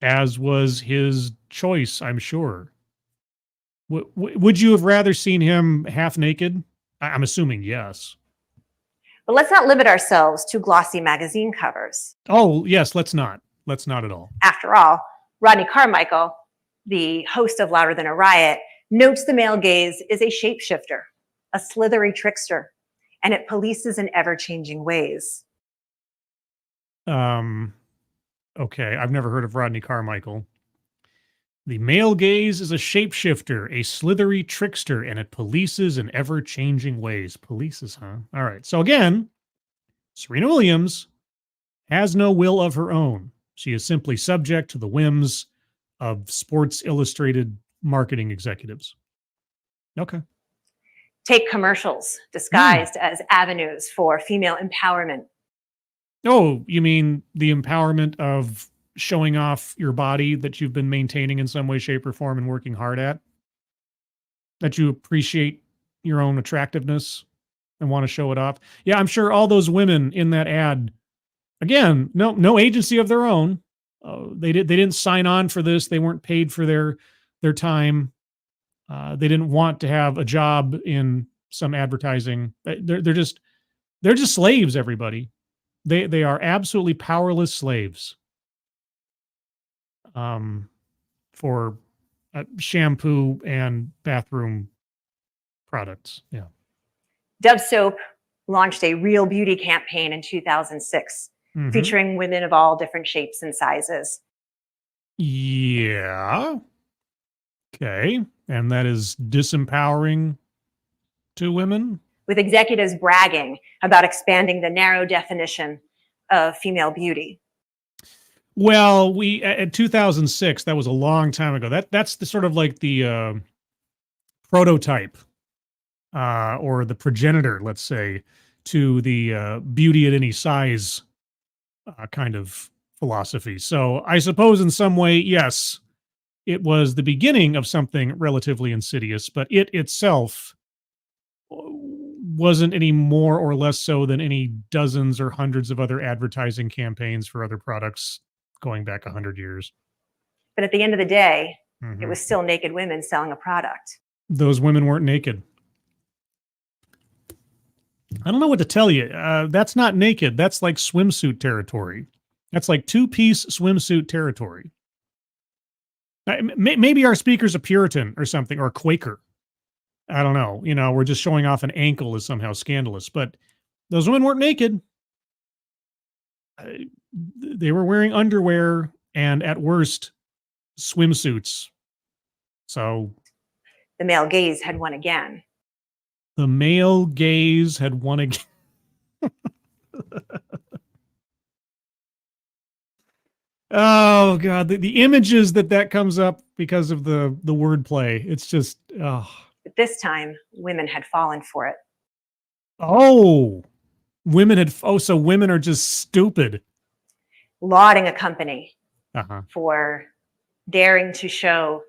As was his choice, I'm sure. Would you have rather seen him half naked? I'm assuming yes. But let's not limit ourselves to glossy magazine covers. Oh, yes, let's not. Let's not at all. After all, Rodney Carmichael, the host of Louder Than a Riot, notes the male gaze is a shapeshifter, a slithery trickster, and it polices in ever-changing ways. Okay, I've never heard of Rodney Carmichael. The male gaze is a shapeshifter, a slithery trickster, and it polices in ever-changing ways. Polices, huh? All right. So again, Serena Williams has no will of her own. She is simply subject to the whims of Sports Illustrated marketing executives. Okay. Take commercials disguised as avenues for female empowerment. Oh, you mean the empowerment of showing off your body that you've been maintaining in some way, shape, or form and working hard at? That you appreciate your own attractiveness and want to show it off? Yeah, I'm sure all those women in that ad, again, no agency of their own. They didn't sign on for this. They weren't paid for their time. They didn't want to have a job in some advertising. They're just slaves, everybody. They are absolutely powerless slaves for shampoo and bathroom products. Yeah. Dove Soap launched a Real Beauty campaign in 2006, featuring women of all different shapes and sizes. Yeah. Okay. And that is disempowering to women? With executives bragging about expanding the narrow definition of female beauty. Well, at 2006, that was a long time ago. That's the sort of like the prototype or the progenitor, let's say, to the beauty at any size kind of philosophy. So I suppose in some way, yes, it was the beginning of something relatively insidious, but it itself wasn't any more or less so than any dozens or hundreds of other advertising campaigns for other products going back 100 years. But at the end of the day, Mhm. it was still naked women selling a product. Those women weren't naked. I don't know what to tell you. That's not naked. That's like swimsuit territory. That's like two-piece swimsuit territory. Maybe our speaker's a Puritan or something, or a Quaker. I don't know. You know, we're just showing off an ankle is somehow scandalous. But those women weren't naked. They were wearing underwear and, at worst, swimsuits. So The male gaze had won again. the male gaze had won again. Oh God, the images that comes up because of the wordplay. It's just, oh. But this time, women had fallen for it. Oh, so women are just stupid. Lauding a company Uh-huh. for daring to show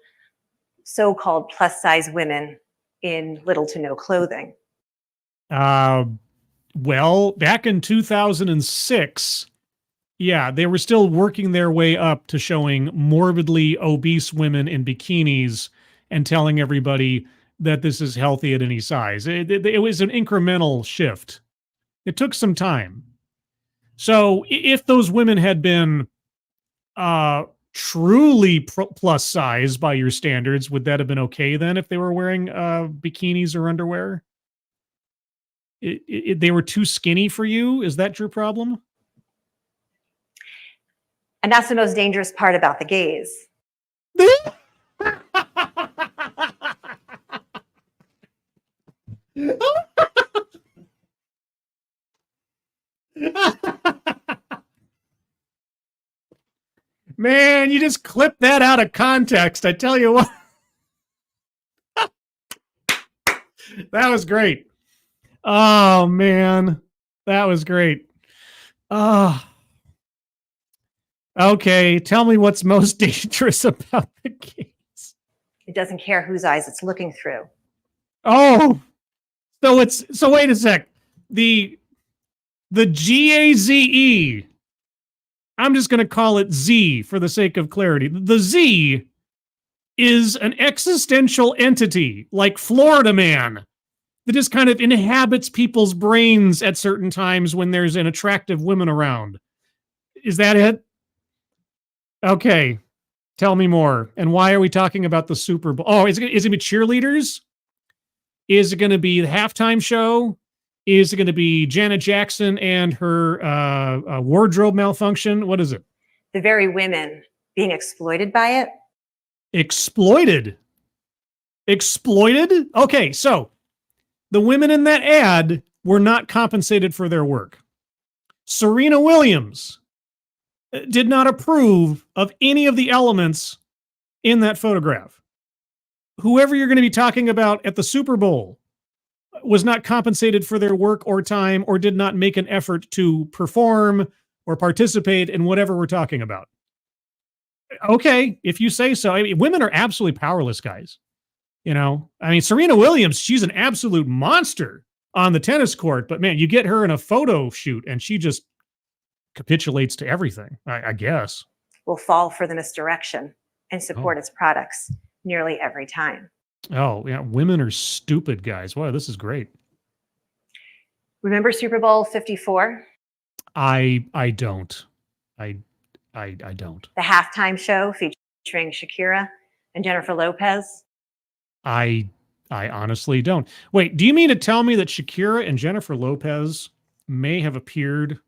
so-called plus-size women in little to no clothing. Well, back in 2006, yeah, they were still working their way up to showing morbidly obese women in bikinis and telling everybody that this is healthy at any size. It was an incremental shift. It took some time. So if those women had been truly plus size by your standards, would that have been okay then if they were wearing bikinis or underwear? They were too skinny for you? Is that your problem? And that's the most dangerous part about the gaze. Man, you just clipped that out of context. I tell you what. That was great. Oh, man. That was great. Okay, tell me what's most dangerous about the gaze. It doesn't care whose eyes it's looking through. Oh, so wait a sec. The GAZE, I'm just going to call it Z for the sake of clarity. The Z is an existential entity like Florida Man that just kind of inhabits people's brains at certain times when there's an attractive woman around. Is that it? Okay, tell me more. And why are we talking about the Super Bowl? Oh, is it going to be cheerleaders? Is it going to be the halftime show? Is it going to be Janet Jackson and her wardrobe malfunction? What is it? The very women being exploited by it. Exploited? Exploited? Okay, so the women in that ad were not compensated for their work. Serena Williams did not approve of any of the elements in that photograph. Whoever you're going to be talking about at the Super Bowl was not compensated for their work or time or did not make an effort to perform or participate in whatever we're talking about. Okay, if you say so. I mean, women are absolutely powerless, guys. You know, I mean, Serena Williams, she's an absolute monster on the tennis court, but man, you get her in a photo shoot and she just capitulates to everything, I guess. Will fall for the misdirection and support its products nearly every time. Oh, yeah. Women are stupid, guys. Wow, this is great. Remember Super Bowl 54? I don't. I don't. The halftime show featuring Shakira and Jennifer Lopez? I honestly don't. Wait, do you mean to tell me that Shakira and Jennifer Lopez may have appeared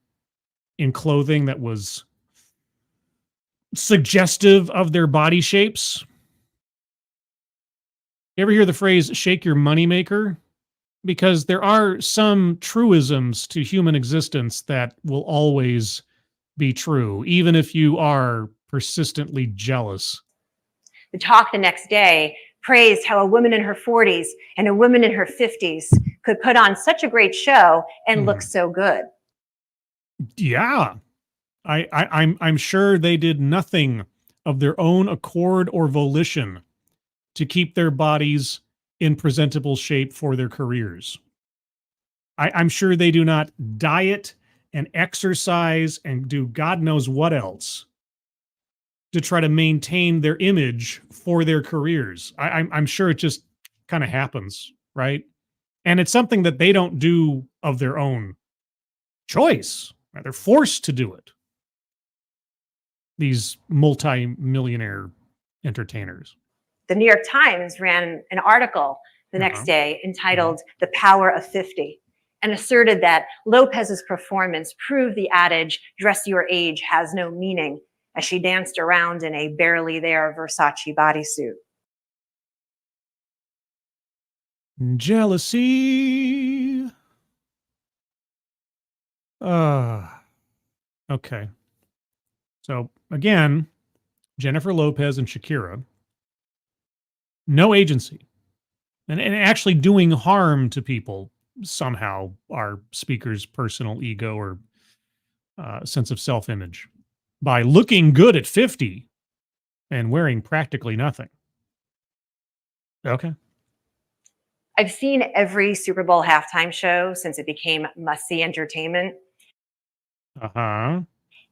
in clothing that was suggestive of their body shapes? You ever hear the phrase shake your moneymaker? Because there are some truisms to human existence that will always be true, even if you are persistently jealous. The talk the next day praised how a woman in her 40s and a woman in her 50s could put on such a great show and look so good. Yeah. I'm sure they did nothing of their own accord or volition to keep their bodies in presentable shape for their careers. I'm sure they do not diet and exercise and do God knows what else to try to maintain their image for their careers. I'm sure it just kind of happens, right? And it's something that they don't do of their own choice. Right? They're forced to do it. These multi-millionaire entertainers. The New York Times ran an article the next day entitled "The Power of 50" and asserted that Lopez's performance proved the adage, "dress your age" has no meaning, as she danced around in a barely there Versace bodysuit. Jealousy. Okay. So again, Jennifer Lopez and Shakira, no agency. And actually doing harm to people somehow, our speaker's personal ego or sense of self-image by looking good at 50 and wearing practically nothing. Okay. I've seen every Super Bowl halftime show since it became must-see entertainment. Uh-huh.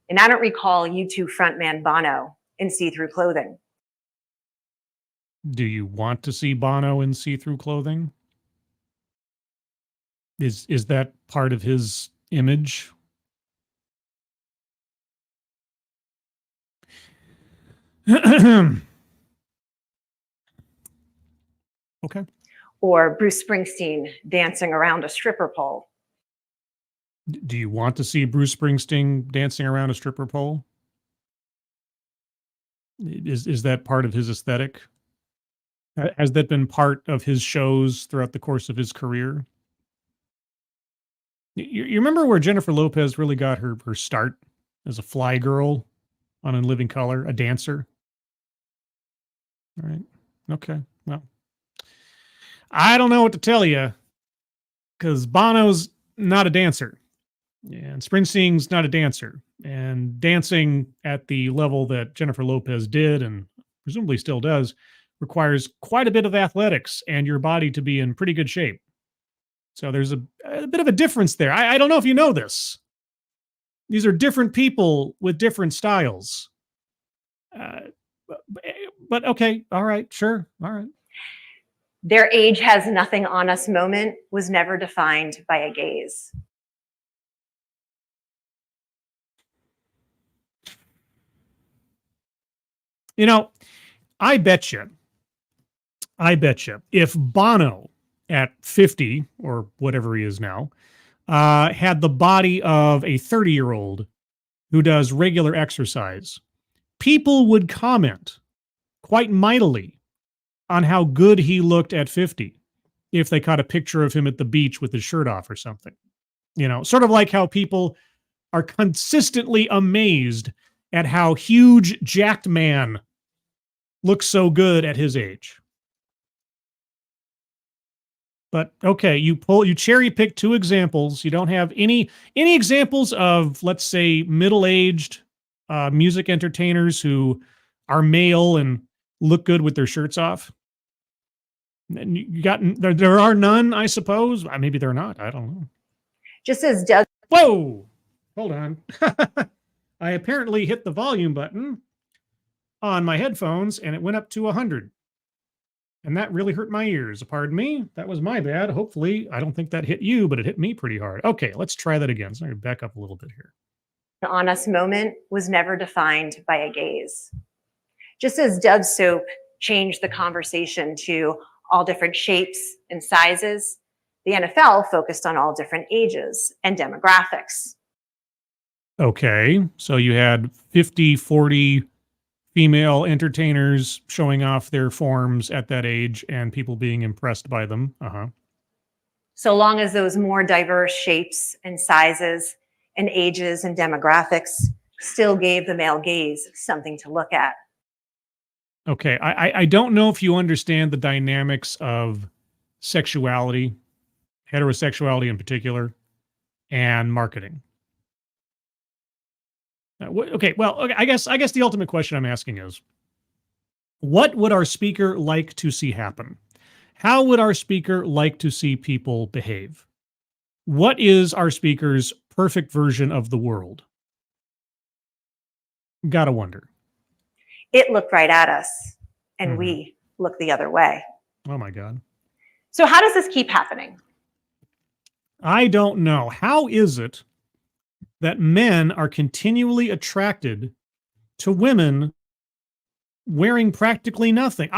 And I don't recall U2 frontman Bono in see-through clothing. Do you want to see Bono in see-through clothing? Is that part of his image? Okay. Or Bruce Springsteen dancing around a stripper pole. Do you want to see Bruce Springsteen dancing around a stripper pole? Is that part of his aesthetic? Has that been part of his shows throughout the course of his career? You remember where Jennifer Lopez really got her start as a fly girl on In Living Color, a dancer? All right. Okay. Well, I don't know what to tell you because Bono's not a dancer and Springsteen's not a dancer, and dancing at the level that Jennifer Lopez did and presumably still does requires quite a bit of athletics and your body to be in pretty good shape. So there's a bit of a difference there. I don't know if you know this. These are different people with different styles. But okay, all right, sure, all right. Their age has nothing on us moment was never defined by a gaze. You know, I bet you, if Bono at 50 or whatever he is now, had the body of a 30-year-old who does regular exercise, people would comment quite mightily on how good he looked at 50 if they caught a picture of him at the beach with his shirt off or something. You know, sort of like how people are consistently amazed at how huge jacked man looks so good at his age. But okay, you cherry pick two examples. You don't have any examples of, let's say, middle-aged music entertainers who are male and look good with their shirts off. And you got there are none, I suppose. Maybe they're not. I don't know. Just as Doug. Whoa! Hold on. I apparently hit the volume button on my headphones and it went up to 100. And that really hurt my ears. Pardon me. That was my bad. Hopefully, I don't think that hit you, but it hit me pretty hard. Okay, let's try that again. So I'm going to back up a little bit here. The on us moment was never defined by a gaze. Just as Dove soap changed the conversation to all different shapes and sizes, the NFL focused on all different ages and demographics. Okay, so you had 50, 40 female entertainers showing off their forms at that age and people being impressed by them. So long as those more diverse shapes and sizes and ages and demographics still gave the male gaze something to look at. Okay, I don't know if you understand the dynamics of sexuality, heterosexuality in particular, and marketing. Okay, well, I guess the ultimate question I'm asking is, what would our speaker like to see happen? How would our speaker like to see people behave? What is our speaker's perfect version of the world? Gotta wonder. It looked right at us, and we looked the other way. Oh my God. So how does this keep happening? I don't know. How is it that men are continually attracted to women wearing practically nothing?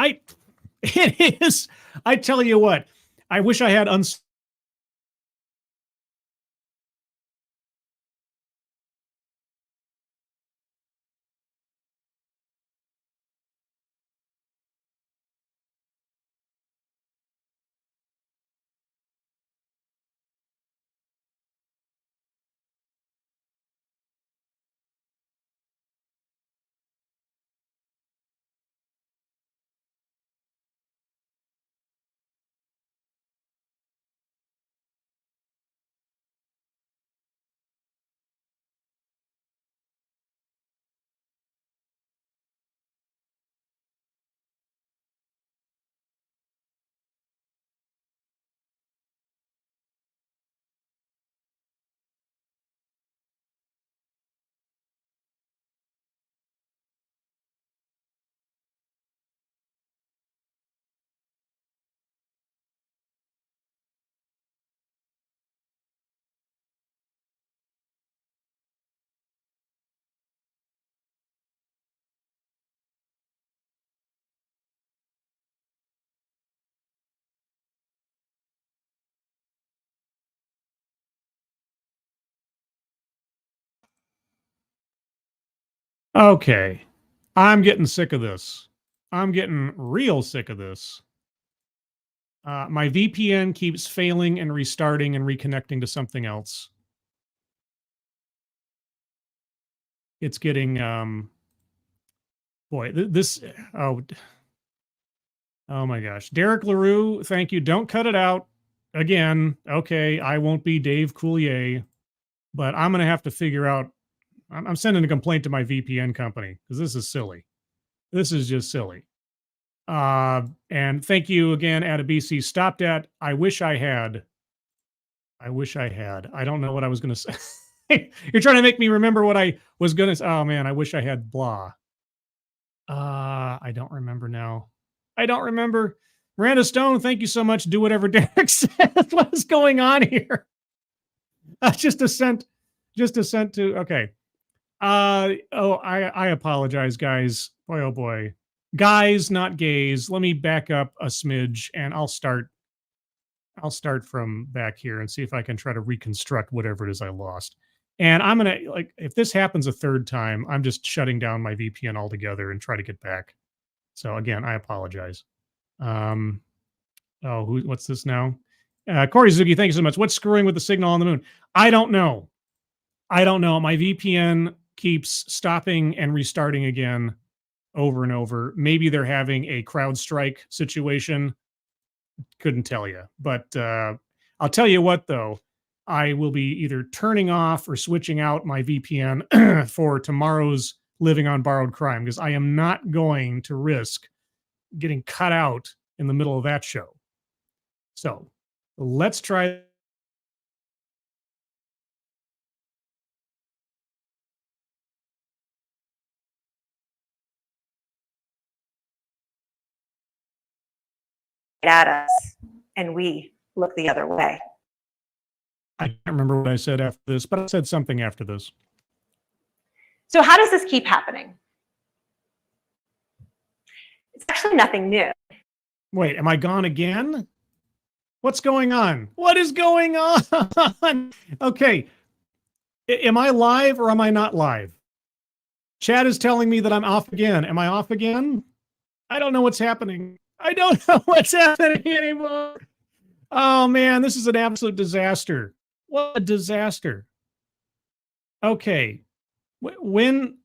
It is. I tell you what, I wish I had Okay. I'm getting sick of this. I'm getting real sick of this. My VPN keeps failing and restarting and reconnecting to something else. It's getting, boy, this, oh my gosh. Derek LaRue, thank you. Don't cut it out. Again, okay, I won't be Dave Coulier, but I'm going to have to figure out, I'm sending a complaint to my VPN company because this is silly. This is just silly. And thank you again, Adabisi. Stopped at, I wish I had. I don't know what I was going to say. You're trying to make me remember what I was going to say. Oh man, I wish I had blah. I don't remember now. I don't remember. Miranda Stone, thank you so much. Do whatever Derek says. What is going on here? Just a cent to, okay. I apologize, guys. Boy, oh boy. Guys, not gays. Let me back up a smidge and I'll start from back here and see if I can try to reconstruct whatever it is I lost. And I'm going to, like, if this happens a third time, I'm just shutting down my VPN altogether and try to get back. So again, I apologize. What's this now? Corey Zuki, thank you so much. What's screwing with the signal on the moon? I don't know. My VPN keeps stopping and restarting again over and over. Maybe they're having a CrowdStrike situation. Couldn't tell you. But I'll tell you what, though. I will be either turning off or switching out my VPN for tomorrow's Living on Borrowed Crime, because I am not going to risk getting cut out in the middle of that show. So let's try. At us, and we look the other way. I can't remember what I said after this, but I said something after this. So how does this keep happening? It's actually nothing new. Wait, am I gone again? What's going on? What is going on? Okay. Am I live or am I not live? Chat is telling me that I'm off again. Am I off again? I don't know what's happening. I don't know what's happening anymore. Oh man, this is an absolute disaster. What a disaster. Okay. When?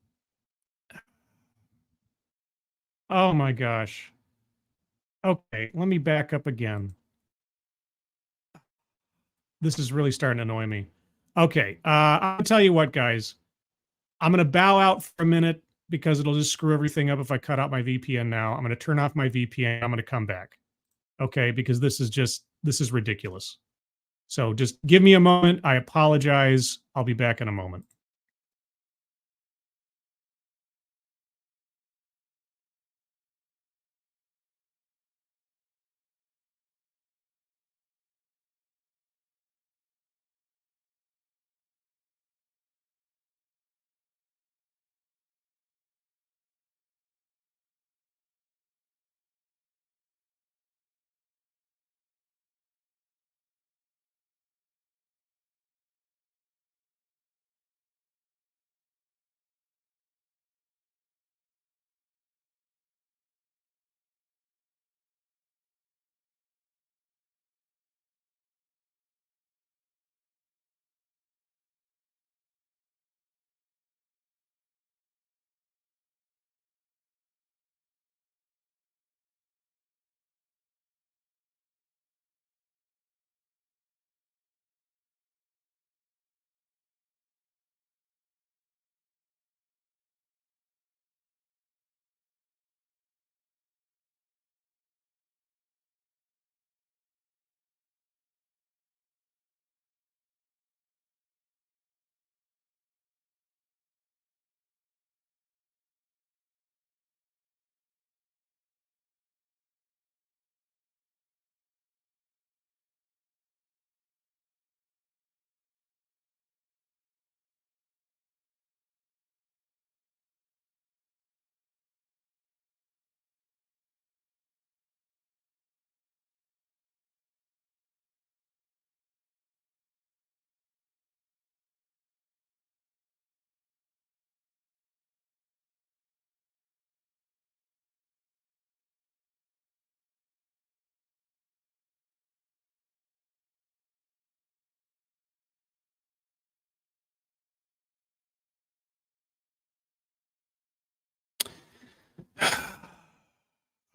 Oh my gosh. Okay, let me back up again. This is really starting to annoy me. Okay, I'll tell you what, guys. I'm going to bow out for a minute because it'll just screw everything up if I cut out my VPN now. I'm going to turn off my VPN. I'm going to come back. Okay, because this is ridiculous. So just give me a moment. I apologize. I'll be back in a moment.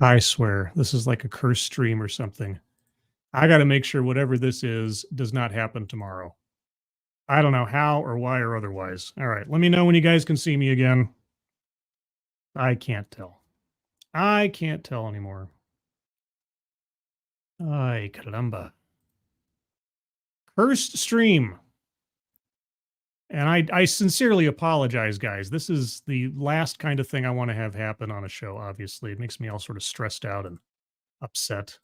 I swear, this is like a cursed stream or something. I got to make sure whatever this is does not happen tomorrow. I don't know how or why or otherwise. All right, let me know when you guys can see me again. I can't tell. I can't tell anymore. Ay, caramba. Cursed stream. And I sincerely apologize, guys. This is the last kind of thing I want to have happen on a show, obviously. It makes me all sort of stressed out and upset.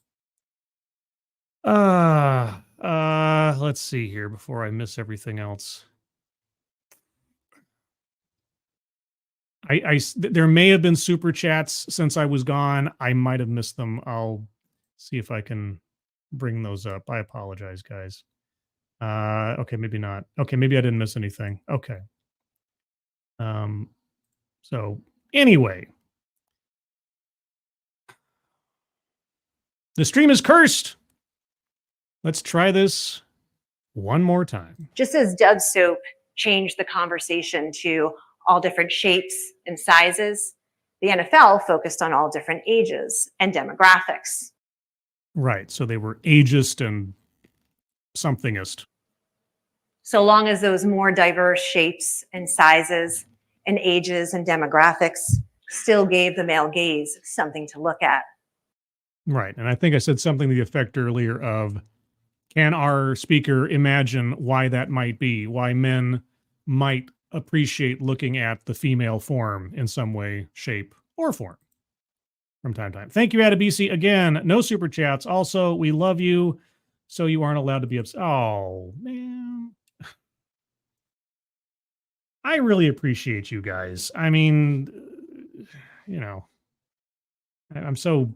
Let's see here before I miss everything else. There may have been super chats since I was gone. I might have missed them. I'll see if I can bring those up. I apologize, guys. Okay, maybe not. Okay, maybe I didn't miss anything. Okay. So anyway, the stream is cursed. Let's try this one more time. Just as Dove soap changed the conversation to all different shapes and sizes, the NFL focused on all different ages and demographics. Right. So they were ageist and somethingist. So long as those more diverse shapes and sizes and ages and demographics still gave the male gaze something to look at. Right. And I think I said something to the effect earlier of, can our speaker imagine why that might be, why men might appreciate looking at the female form in some way, shape, or form from time to time. Thank you, Attribution. Again, no super chats. Also, we love you, so you aren't allowed to be upset. Oh, man. I really appreciate you guys. I mean, you know, I'm so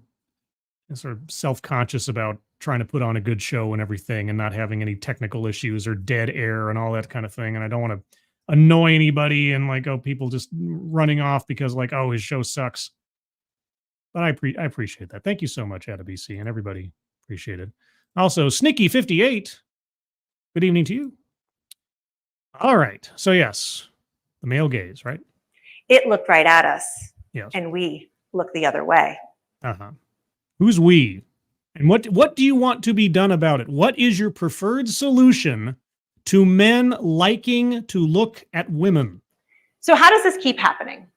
sort of self-conscious about trying to put on a good show and everything and not having any technical issues or dead air and all that kind of thing. And I don't want to annoy anybody and like, oh, people just running off because like, oh, his show sucks. But I appreciate that. Thank you so much, Attribution, and everybody appreciate it. Also, Snicky58, good evening to you. All right. So yes, the male gaze, right? It looked right at us. Yes. And we looked the other way. Uh-huh. Who's we? And what do you want to be done about it? What is your preferred solution to men liking to look at women? So how does this keep happening?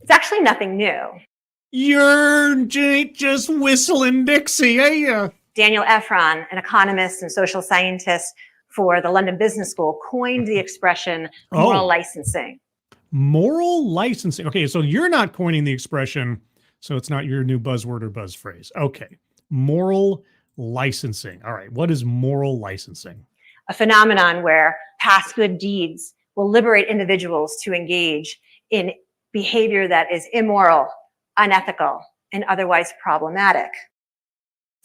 It's actually nothing new. You're just whistling Dixie, eh? Daniel Efron, an economist and social scientist for the London Business School, coined the expression moral licensing. Moral licensing. Okay, so you're not coining the expression, so it's not your new buzzword or buzz phrase. Okay, moral licensing. All right, what is moral licensing? A phenomenon where past good deeds will liberate individuals to engage in behavior that is immoral, unethical, and otherwise problematic.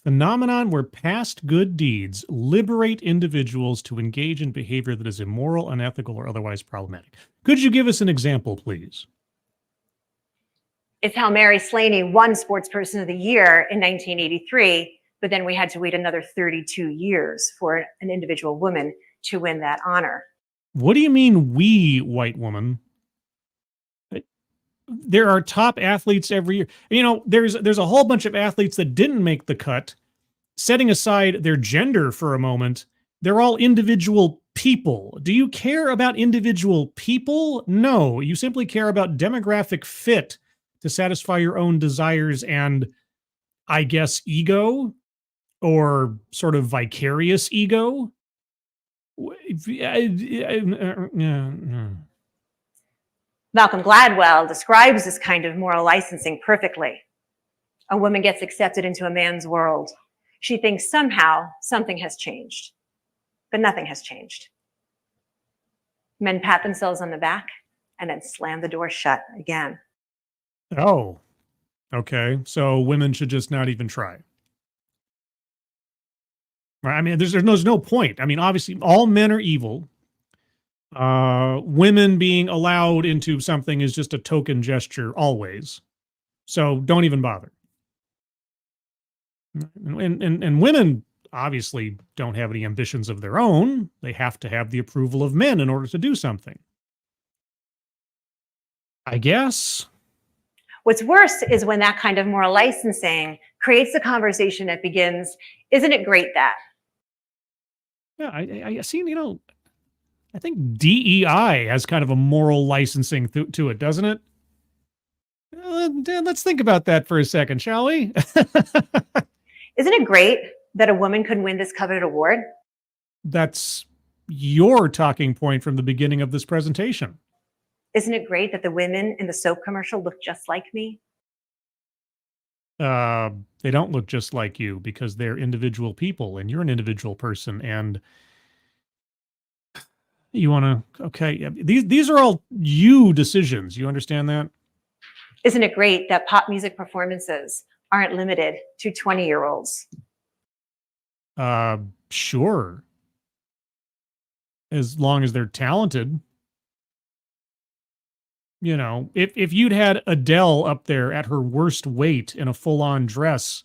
Phenomenon where past good deeds liberate individuals to engage in behavior that is immoral, unethical, or otherwise problematic. Could you give us an example, please? It's how Mary Slaney won Sportsperson of the Year in 1983, but then we had to wait another 32 years for an individual woman to win that honor. What do you mean, we, white woman? There are top athletes every year. You know, there's a whole bunch of athletes that didn't make the cut. Setting aside their gender for a moment, they're all individual people. Do you care about individual people? No, you simply care about demographic fit to satisfy your own desires and, I guess, ego or sort of vicarious ego. Malcolm Gladwell describes this kind of moral licensing perfectly. A woman gets accepted into a man's world. She thinks somehow something has changed, but nothing has changed. Men pat themselves on the back and then slam the door shut again. Oh, okay. So women should just not even try. Right? I mean, there's no point. I mean, obviously, all men are evil. Women being allowed into something is just a token gesture always. So don't even bother. And women obviously don't have any ambitions of their own. They have to have the approval of men in order to do something, I guess. What's worse is when that kind of moral licensing creates a conversation that begins, isn't it great that? Yeah, I see, you know, I think DEI has kind of a moral licensing to it, doesn't it? Let's think about that for a second, shall we? Isn't it great that a woman could win this coveted award? That's your talking point from the beginning of this presentation. Isn't it great that the women in the soap commercial look just like me? They don't look just like you because they're individual people and you're an individual person, and you want to, okay, these are all you decisions. You understand that? Isn't it great that pop music performances aren't limited to 20-year-olds? Sure. As long as they're talented. You know, if you'd had Adele up there at her worst weight in a full-on dress,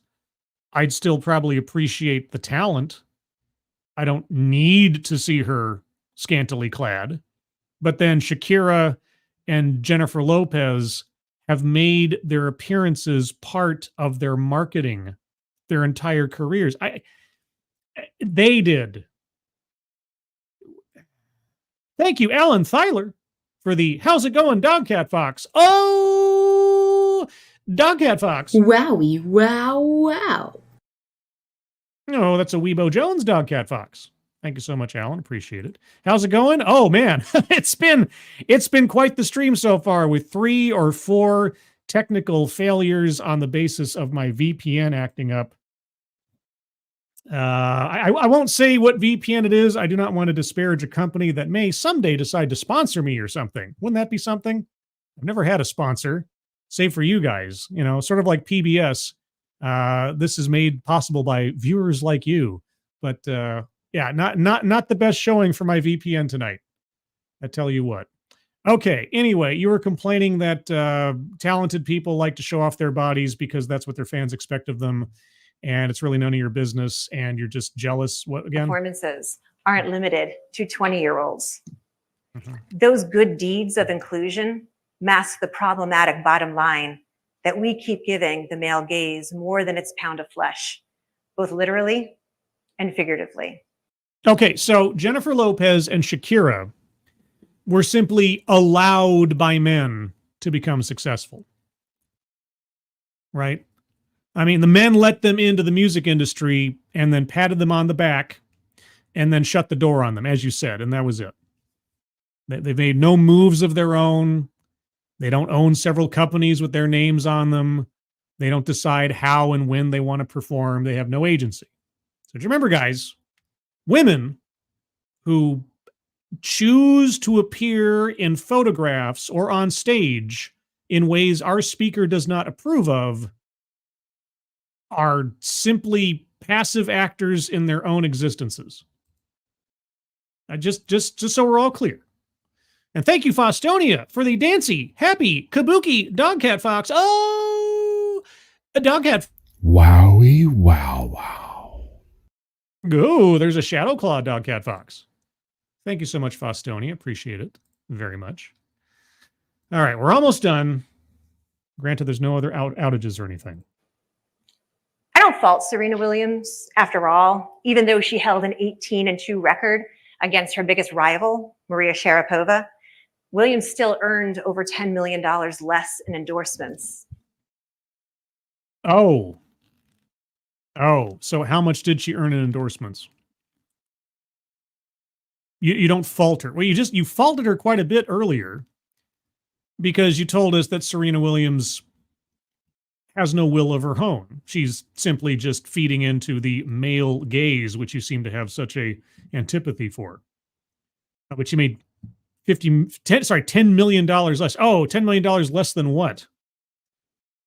I'd still probably appreciate the talent. I don't need to see her scantily clad. But then Shakira and Jennifer Lopez have made their appearances part of their marketing their entire careers. They did. Thank you, Alan Thyler, for the how's it going, Dogcat Fox? Oh, Dogcat Fox. Wowie, wow, wow. Oh, that's a Weebo Jones Dogcat Fox. Thank you so much, Alan. Appreciate it. How's it going? Oh man, it's been quite the stream so far with 3 or 4 technical failures on the basis of my VPN acting up. I won't say what VPN it is. I do not want to disparage a company that may someday decide to sponsor me or something. Wouldn't that be something? I've never had a sponsor, save for you guys. You know, sort of like PBS. This is made possible by viewers like you. But yeah, not the best showing for my VPN tonight. I tell you what. Okay, anyway, you were complaining that talented people like to show off their bodies because that's what their fans expect of them, and it's really none of your business, and you're just jealous. What again? Performances aren't limited to 20-year-olds. Mhm. Those good deeds of inclusion mask the problematic bottom line that we keep giving the male gaze more than its pound of flesh, both literally and figuratively. Okay, so Jennifer Lopez and Shakira were simply allowed by men to become successful, right? I mean, the men let them into the music industry and then patted them on the back and then shut the door on them, as you said, and that was it. They've made no moves of their own. They don't own several companies with their names on them. They don't decide how and when they want to perform. They have no agency. So remember, guys, women who choose to appear in photographs or on stage in ways our speaker does not approve of are simply passive actors in their own existences. Just so we're all clear. And thank you, Faustonia, for the dancy, happy, kabuki, dogcat fox. Oh, a dogcat. Wowie, wow, wow. Go, there's a shadow claw dogcat fox. Thank you so much, Faustonia. Appreciate it very much. All right, we're almost done. Granted, there's no other outages or anything. I don't fault Serena Williams, after all, even though she held an 18-2 record against her biggest rival, Maria Sharapova. Williams still earned over $10 million less in endorsements. Oh, so how much did she earn in endorsements? You don't fault her. Well, you faulted her quite a bit earlier because you told us that Serena Williams has no will of her own. She's simply just feeding into the male gaze, which you seem to have such a antipathy for. But she made $10 million less. Oh, $10 million less than what?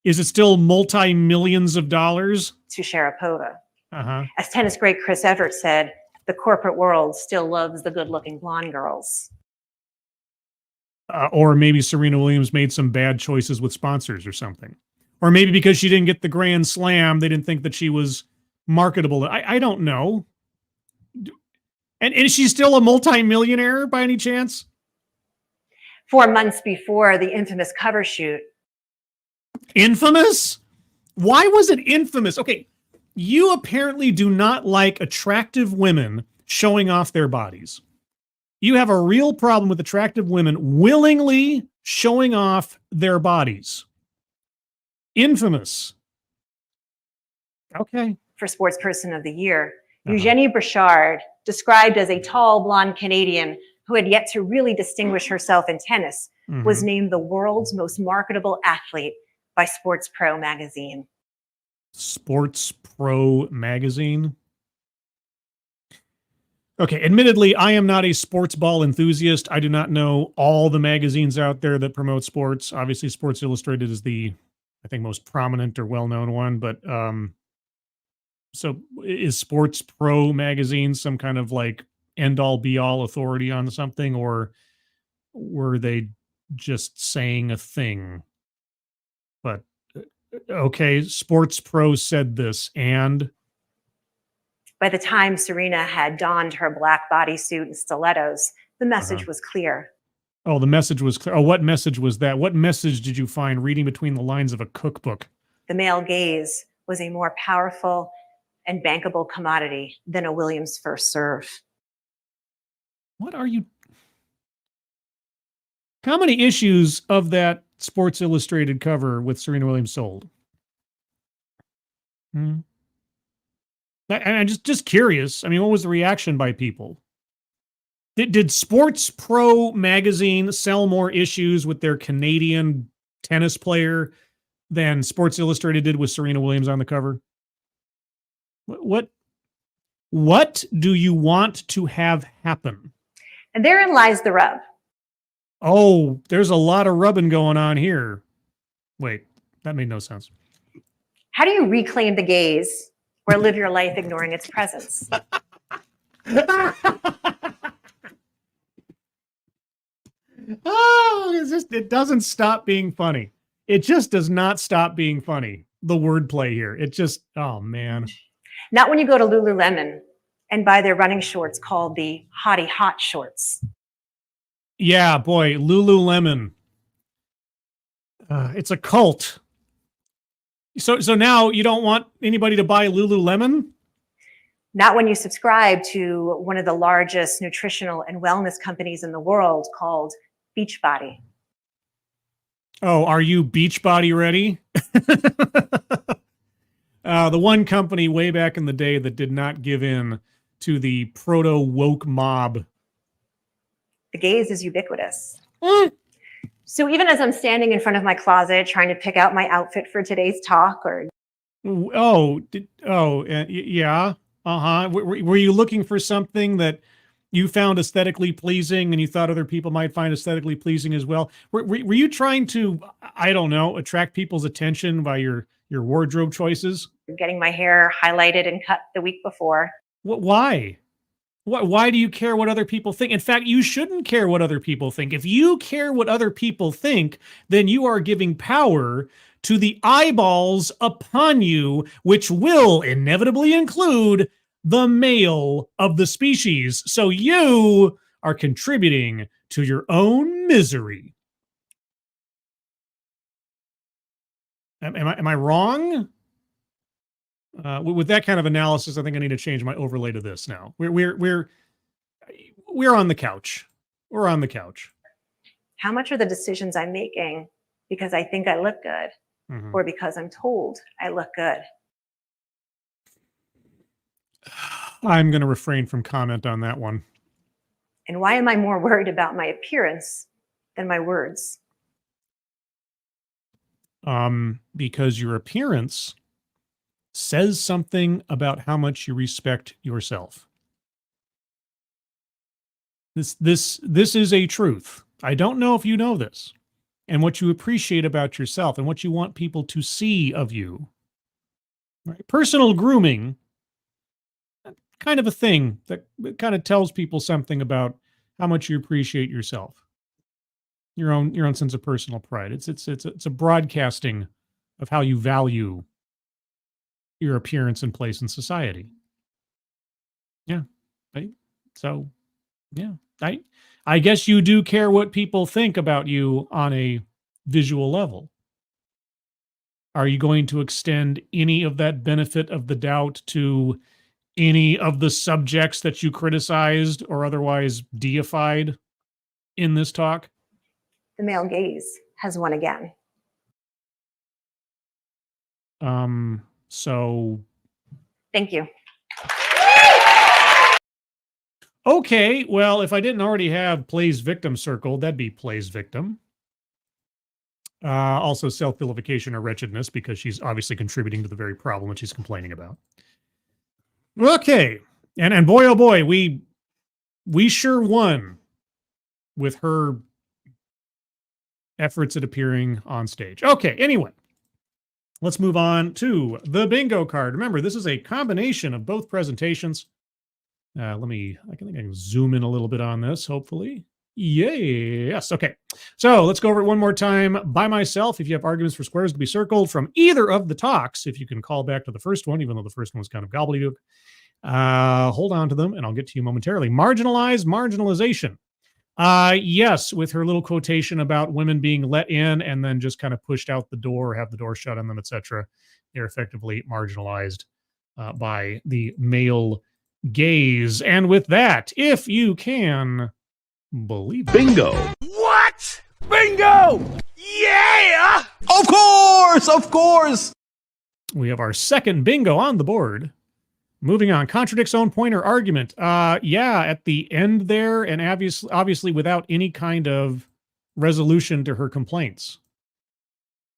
Is it still multi-millions of dollars? To Sharapova. Uh-huh. As tennis great Chris Evert said, the corporate world still loves the good-looking blonde girls. Or maybe Serena Williams made some bad choices with sponsors or something. Or maybe because she didn't get the Grand Slam, they didn't think that she was marketable. I don't know. And is she still a multi-millionaire by any chance? 4 months before the infamous cover shoot. Infamous? Why was it infamous? Okay, you apparently do not like attractive women showing off their bodies. You have a real problem with attractive women willingly showing off their bodies. Infamous. Okay. For Sports Person of the Year, Eugenie Burchard, described as a tall, blonde Canadian who had yet to really distinguish herself in tennis, was named the world's most marketable athlete by Sports Pro magazine. Sports Pro magazine? Okay, admittedly, I am not a sports ball enthusiast. I do not know all the magazines out there that promote sports. Obviously, Sports Illustrated is the, I think, most prominent or well-known one, but so is Sports Pro magazine some kind of like end-all be-all authority on something, or were they just saying a thing? But okay, Sports Pro said this, and by the time Serena had donned her black bodysuit and stilettos, the message was clear. Oh, the message was clear. Oh, what message was that? What message did you find reading between the lines of a cookbook? The male gaze was a more powerful and bankable commodity than a Williams first serve. What are you? How many issues of that Sports Illustrated cover with Serena Williams sold? I'm just curious. I mean, what was the reaction by people? Did Sports Pro magazine sell more issues with their Canadian tennis player than Sports Illustrated did with Serena Williams on the cover? What do you want to have happen? And therein lies the rub. Oh, there's a lot of rubbing going on here. Wait, that made no sense. How do you reclaim the gaze or live your life ignoring its presence? Oh, it doesn't stop being funny. It just does not stop being funny. The wordplay here. It just, oh man. Not when you go to Lululemon and buy their running shorts called the Hottie Hot shorts. Yeah, boy, Lululemon. It's a cult. So now you don't want anybody to buy Lululemon? Not when you subscribe to one of the largest nutritional and wellness companies in the world called Beachbody. Oh, are you Beachbody ready? The one company way back in the day that did not give in to the proto-woke mob. The gaze is ubiquitous. Mm. So even as I'm standing in front of my closet trying to pick out my outfit for today's talk, or Yeah. Uh-huh. Were you looking for something that you found aesthetically pleasing and you thought other people might find aesthetically pleasing as well? Were you trying to, I don't know, attract people's attention by your wardrobe choices? getting my hair highlighted and cut the week before. Why? Why do you care what other people think? In fact, you shouldn't care what other people think. If you care what other people think, then you are giving power to the eyeballs upon you, which will inevitably include the male of the species. So you are contributing to your own misery. Am I wrong? With that kind of analysis, I think I need to change my overlay to this now. We're on the couch. We're on the couch. How much are the decisions I'm making because I think I look good, or because I'm told I look good? I'm going to refrain from comment on that one. And why am I more worried about my appearance than my words? Because your appearance says something about how much you respect yourself. This is a truth. I don't know if you know this, and what you appreciate about yourself and what you want people to see of you. Right? Personal grooming, kind of a thing that kind of tells people something about how much you appreciate yourself. Your own sense of personal pride. It's a broadcasting of how you value your appearance and place in society. Yeah. Right? So, yeah. I guess you do care what people think about you on a visual level. Are you going to extend any of that benefit of the doubt to any of the subjects that you criticized or otherwise deified in this talk? The male gaze has won again. So. Thank you. Okay, well, if I didn't already have plays victim circled, that'd be plays victim. Also self-vilification or wretchedness, because she's obviously contributing to the very problem that she's complaining about. Okay, and boy, oh boy, we sure won with her efforts at appearing on stage. Okay, anyway, let's move on to the bingo card. Remember, this is a combination of both presentations. I think I can zoom in a little bit on this, hopefully. Yes, okay. So let's go over it one more time by myself. If you have arguments for squares to be circled from either of the talks, if you can call back to the first one, even though the first one was kind of gobbledygook, hold on to them and I'll get to you momentarily. Marginalize marginalization. Yes, with her little quotation about women being let in and then just kind of pushed out the door, or have the door shut on them, etc. They're effectively marginalized by the male gaze. And with that, if you can believe it. Bingo. What? Bingo! Yeah! Of course, of course. We have our second bingo on the board. Moving on, contradicts own point or argument. Yeah, at the end there, and obviously without any kind of resolution to her complaints.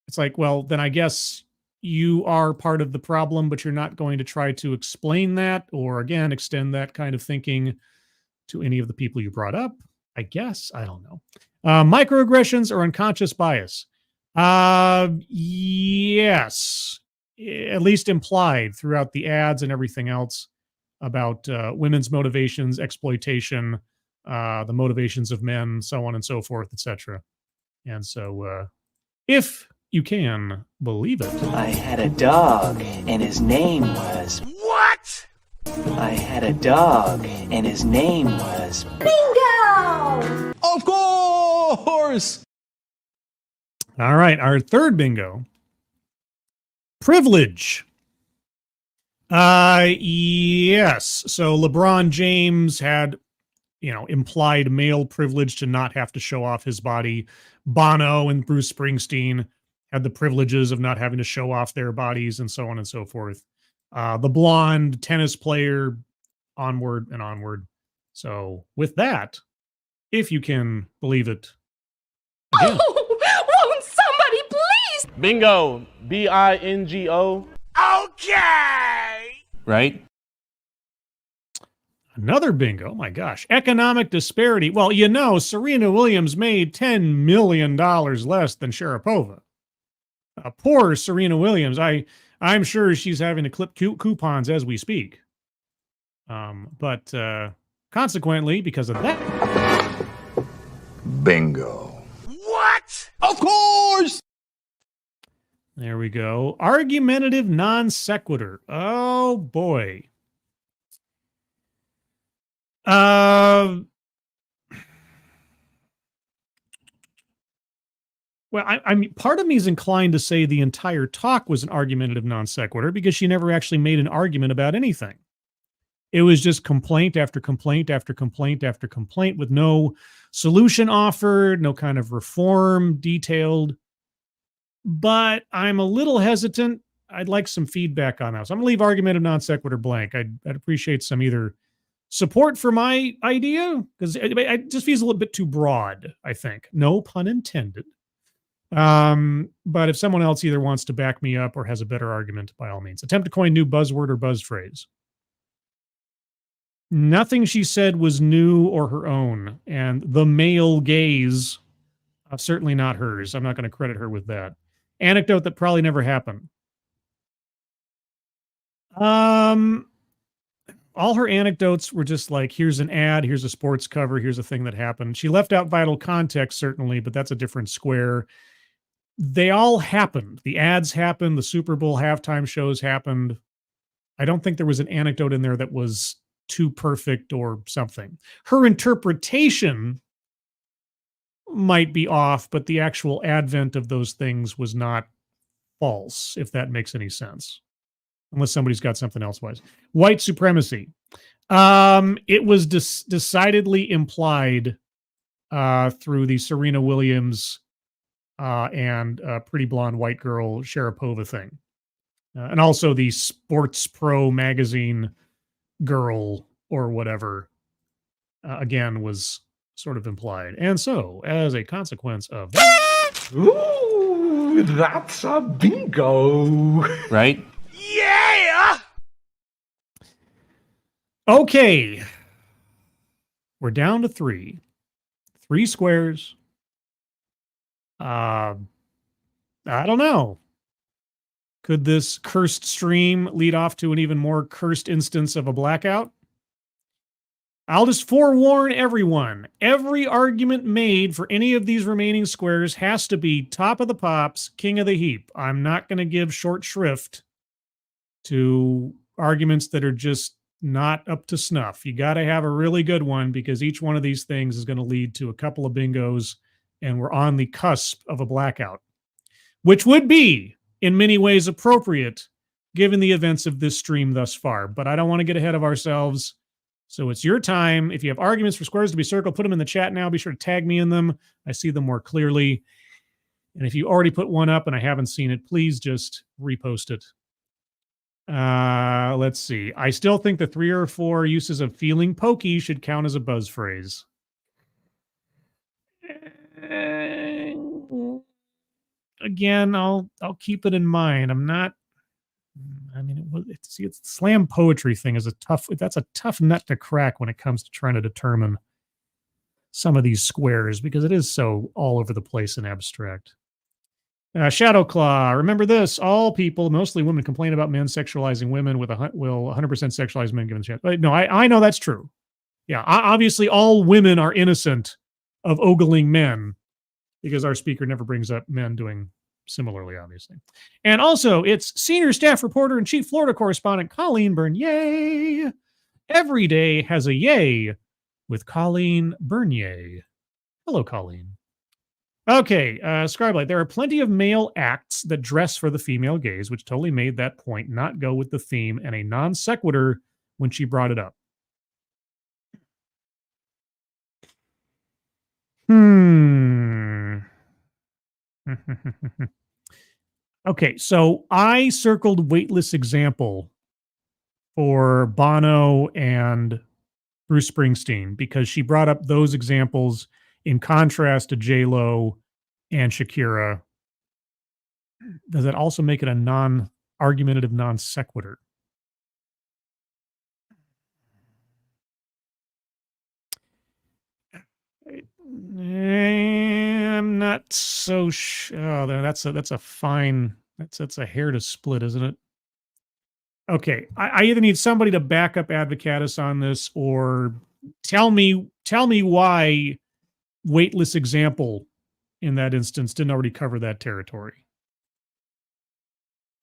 It's like, well, then I guess you are part of the problem, but you're not going to try to explain that or, again, extend that kind of thinking to any of the people you brought up. I guess. I don't know. Microaggressions or unconscious bias. Yes. At least implied throughout the ads and everything else about women's motivations, exploitation, the motivations of men, so on and so forth, etc. And so, if you can believe it. I had a dog, and his name was... What? I had a dog, and his name was... Of course. All right, our third bingo. Privilege. Yes. So LeBron James had, implied male privilege to not have to show off his body. Bono and Bruce Springsteen had the privileges of not having to show off their bodies and so on and so forth. The blonde tennis player, onward and onward. So with that, if you can believe it, again, Won't somebody please? Bingo. B-I-N-G-O. Okay! Right? another bingo. Oh my gosh. Economic disparity. Well, you know, Serena Williams made $10 million less than Sharapova. Poor Serena Williams. I'm sure she's having to clip coupons as we speak. But consequently, because of that. Bingo. What? Of course! There we go. Argumentative non sequitur. Oh boy. Well, I mean, part of me is inclined to say the entire talk was an argumentative non sequitur because she never actually made an argument about anything. It was just complaint after complaint after complaint after complaint with no solution offered, no kind of reform detailed. But I'm a little hesitant. I'd like some feedback on that. So I'm going to leave argumentative non sequitur blank. I'd appreciate some either support for my idea, because it just feels a little bit too broad, I think. No pun intended. But if someone else either wants to back me up or has a better argument, by all means. Attempt to coin new buzzword or buzz phrase. Nothing she said was new or her own. And the male gaze, certainly not hers. I'm not going to credit her with that. Anecdote that probably never happened. All her anecdotes were just like, here's an ad, here's a sports cover, here's a thing that happened. She left out vital context, certainly, but that's a different square. They all happened. The ads happened. The Super Bowl halftime shows happened. I don't think there was an anecdote in there that was too perfect or something. Her interpretation might be off, but the actual advent of those things was not false, if that makes any sense. Unless somebody's got something else wise. White supremacy. It was decidedly implied through the Serena Williams and pretty blonde white girl Sharapova thing. And also the Sports Pro magazine girl or whatever, again, was sort of implied. And so, as a consequence of that... Ooh, that's a bingo. Right? Yeah! Okay. We're down to 3. 3 squares. I don't know. Could this cursed stream lead off to an even more cursed instance of a blackout? I'll just forewarn everyone. Every argument made for any of these remaining squares has to be top of the pops, king of the heap. I'm not going to give short shrift to arguments that are just not up to snuff. You got to have a really good one, because each one of these things is going to lead to a couple of bingos, and we're on the cusp of a blackout, which would be in many ways appropriate given the events of this stream thus far. But I don't want to get ahead of ourselves. So it's your time. If you have arguments for squares to be circled, put them in the chat now. Be sure to tag me in them. I see them more clearly. And if you already put one up and I haven't seen it, please just repost it. Let's see. I still think the 3 or 4 uses of feeling pokey should count as a buzz phrase. Again, I'll keep it in mind. I'm not. I mean, it's the slam poetry thing is that's a tough nut to crack when it comes to trying to determine some of these squares, because it is so all over the place and abstract. Shadowclaw, remember this: all people, mostly women, complain about men sexualizing women. Will 100% sexualize men given the chance? No, I know that's true. Yeah, obviously all women are innocent of ogling men, because our speaker never brings up men doing similarly, obviously. And also, it's senior staff reporter and chief Florida correspondent Colleen Bernier. Every day has a yay with Colleen Bernier. Hello, Colleen. Okay, Scribelight. There are plenty of male acts that dress for the female gaze, which totally made that point not go with the theme, and a non sequitur when she brought it up. Okay, so I circled weightless example for Bono and Bruce Springsteen because she brought up those examples in contrast to J-Lo and Shakira. Does that also make it a non-argumentative non sequitur? I'm not so sure. Oh, that's a fine. That's a hair to split, isn't it? Okay, I either need somebody to back up Advocatus on this, or tell me why weightless example in that instance didn't already cover that territory.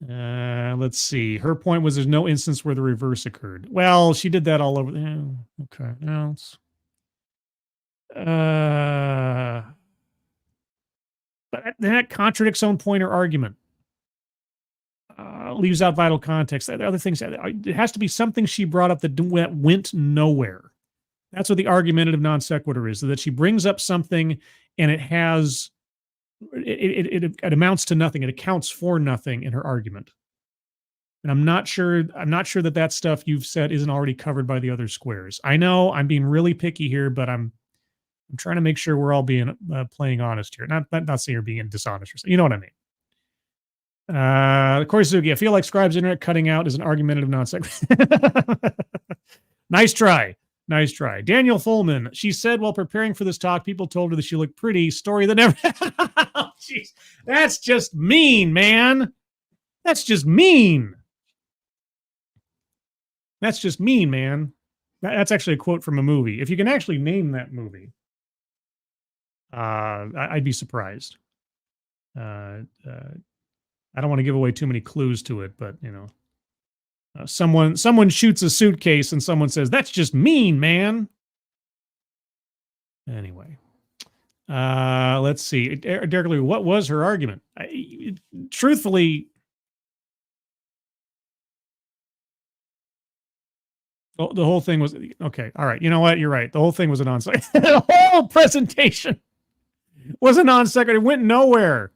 Let's see. Her point was there's no instance where the reverse occurred. Well, she did that all over. Okay, now it's. But that contradicts own point or argument. Leaves out vital context. There are other things. It has to be something she brought up that went nowhere. That's what the argumentative non sequitur is. That she brings up something and it has it amounts to nothing. It accounts for nothing in her argument. And I'm not sure that stuff you've said isn't already covered by the other squares. I know I'm being really picky here, but I'm trying to make sure we're all being playing honest here. Not saying you're being dishonest or something. You know what I mean? Korisugi, I feel like Scribe's internet cutting out is an argumentative non sequitur. Nice try. Daniel Fullman, she said while preparing for this talk, people told her that she looked pretty. Story that never. Oh, jeez, that's just mean, man. That's just mean. That's actually a quote from a movie. If you can actually name that movie, I'd be surprised. I don't want to give away too many clues to it, but someone shoots a suitcase and someone says, "That's just mean, man." Anyway, let's see. Derek Lee, what was her argument? Truthfully, the whole thing was okay. All right, you know what? You're right. The whole thing was a non sequitur. The whole presentation was a non sequitur. It went nowhere.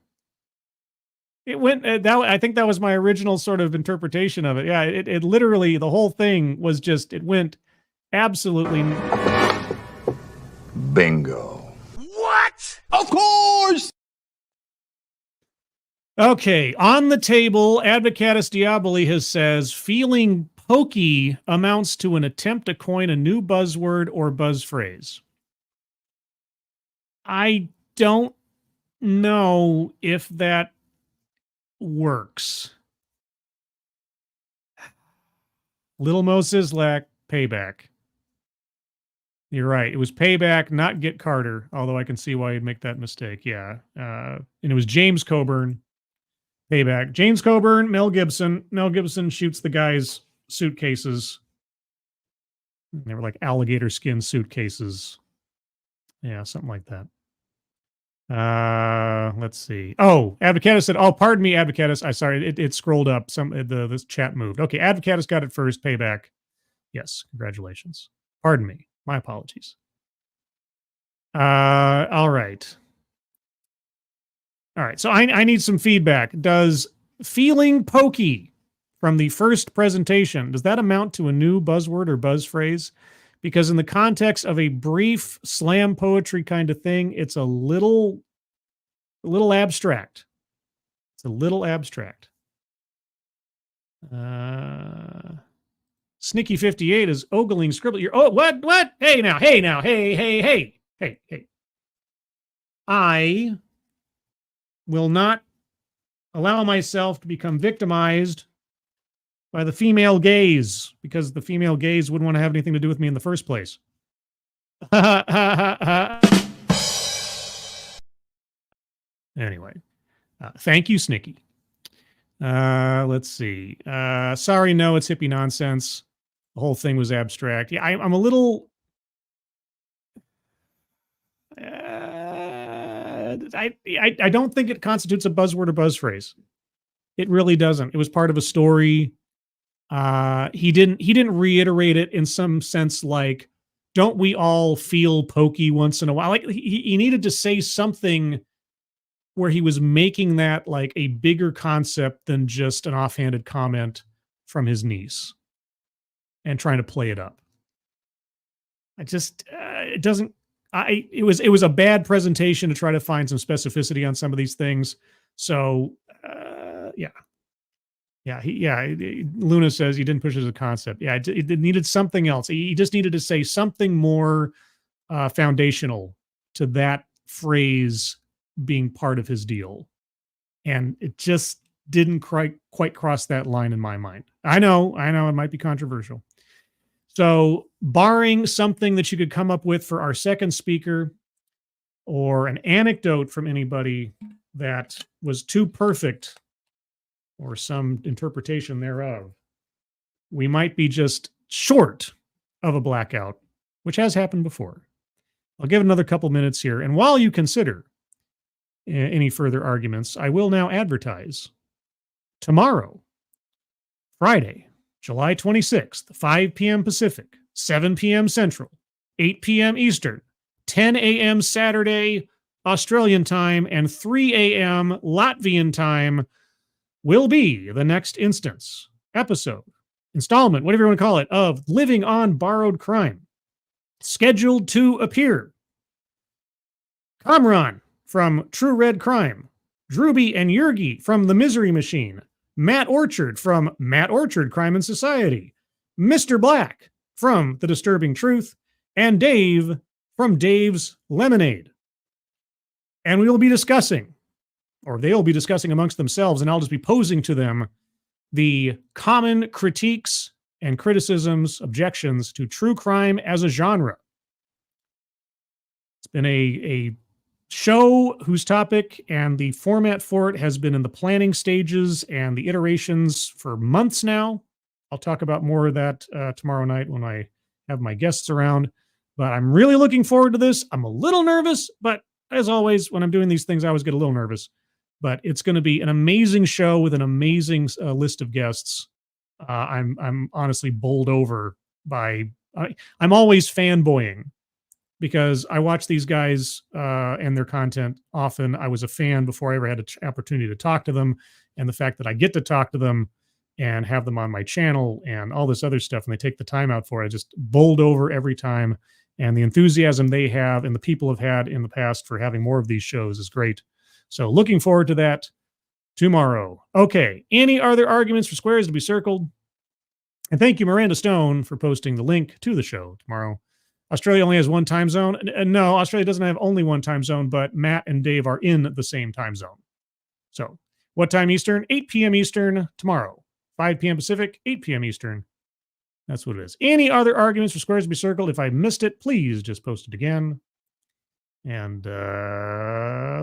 It went I think that was my original sort of interpretation of it. Yeah, it literally, the whole thing was just, it went absolutely Bingo. What? Of course! okay. On the table, Advocatus Diaboli says feeling pokey amounts to an attempt to coin a new buzzword or buzz phrase. I don't know if that works. Little Mo Sislak, payback. You're right. It was payback, not get Carter, although I can see why you'd make that mistake. Yeah. And it was James Coburn, payback. James Coburn, Mel Gibson. Mel Gibson shoots the guy's suitcases. They were like alligator skin suitcases. Yeah, something like that. Let's see. Oh, Advocatus said, "Oh, pardon me, Advocatus. I sorry, it scrolled up. This chat moved. Okay, Advocatus got it first. Payback. Yes, congratulations. Pardon me. My apologies. All right. So I need some feedback. Does feeling pokey from the first presentation, does that amount to a new buzzword or buzz phrase? Because in the context of a brief slam poetry kind of thing, it's a little abstract. It's a little abstract. Snicky 58 is ogling scribble. What? Hey now. Hey. I will not allow myself to become victimized by the female gaze, because the female gaze wouldn't want to have anything to do with me in the first place. Anyway, thank you, Snicky. Let's see. Sorry, no, it's hippie nonsense. The whole thing was abstract. Yeah, I'm a little... I don't think it constitutes a buzzword or buzz phrase. It really doesn't. It was part of a story. He didn't reiterate it in some sense like, don't we all feel pokey once in a while? Like he needed to say something where he was making that like a bigger concept than just an offhanded comment from his niece and trying to play it up. I just, it doesn't, it was a bad presentation to try to find some specificity on some of these things. So, Luna says he didn't push it as a concept. Yeah, it needed something else. He just needed to say something more foundational to that phrase being part of his deal. And it just didn't quite cross that line in my mind. I know it might be controversial. So barring something that you could come up with for our second speaker or an anecdote from anybody that was too perfect or some interpretation thereof, we might be just short of a blackout, which has happened before. I'll give another couple minutes here. And while you consider any further arguments, I will now advertise tomorrow, Friday, July 26th, 5 p.m. Pacific, 7 p.m. Central, 8 p.m. Eastern, 10 a.m. Saturday, Australian time, and 3 a.m. Latvian time will be the next episode, installment, whatever you want to call it, of Living on Borrowed Crime. Scheduled to appear Kamran from True Red Crime, Drewby and Yurgi from The Misery Machine, Matt Orchard from Matt Orchard Crime and Society, Mr. Black from The Disturbing Truth, and Dave from Dave's Lemonade. And we will be discussing, or they'll be discussing amongst themselves, and I'll just be posing to them the common critiques and criticisms, objections to true crime as a genre. It's been a show whose topic and the format for it has been in the planning stages and the iterations for months now. I'll talk about more of that tomorrow night when I have my guests around. But I'm really looking forward to this. I'm a little nervous, but as always, when I'm doing these things, I always get a little nervous. But it's going to be an amazing show with an amazing list of guests. I'm honestly bowled over by. I'm always fanboying because I watch these guys and their content often. I was a fan before I ever had an opportunity to talk to them, and the fact that I get to talk to them and have them on my channel and all this other stuff, and they take the time out for it, I just bowled over every time. And the enthusiasm they have and the people have had in the past for having more of these shows is great. So looking forward to that tomorrow. Okay, any other arguments for squares to be circled? And thank you, Miranda Stone, for posting the link to the show tomorrow. Australia only has one time zone. No, Australia doesn't have only one time zone, but Matt and Dave are in the same time zone. So what time Eastern? 8 p.m. Eastern tomorrow. 5 p.m. Pacific, 8 p.m. Eastern. That's what it is. Any other arguments for squares to be circled? If I missed it, please just post it again. And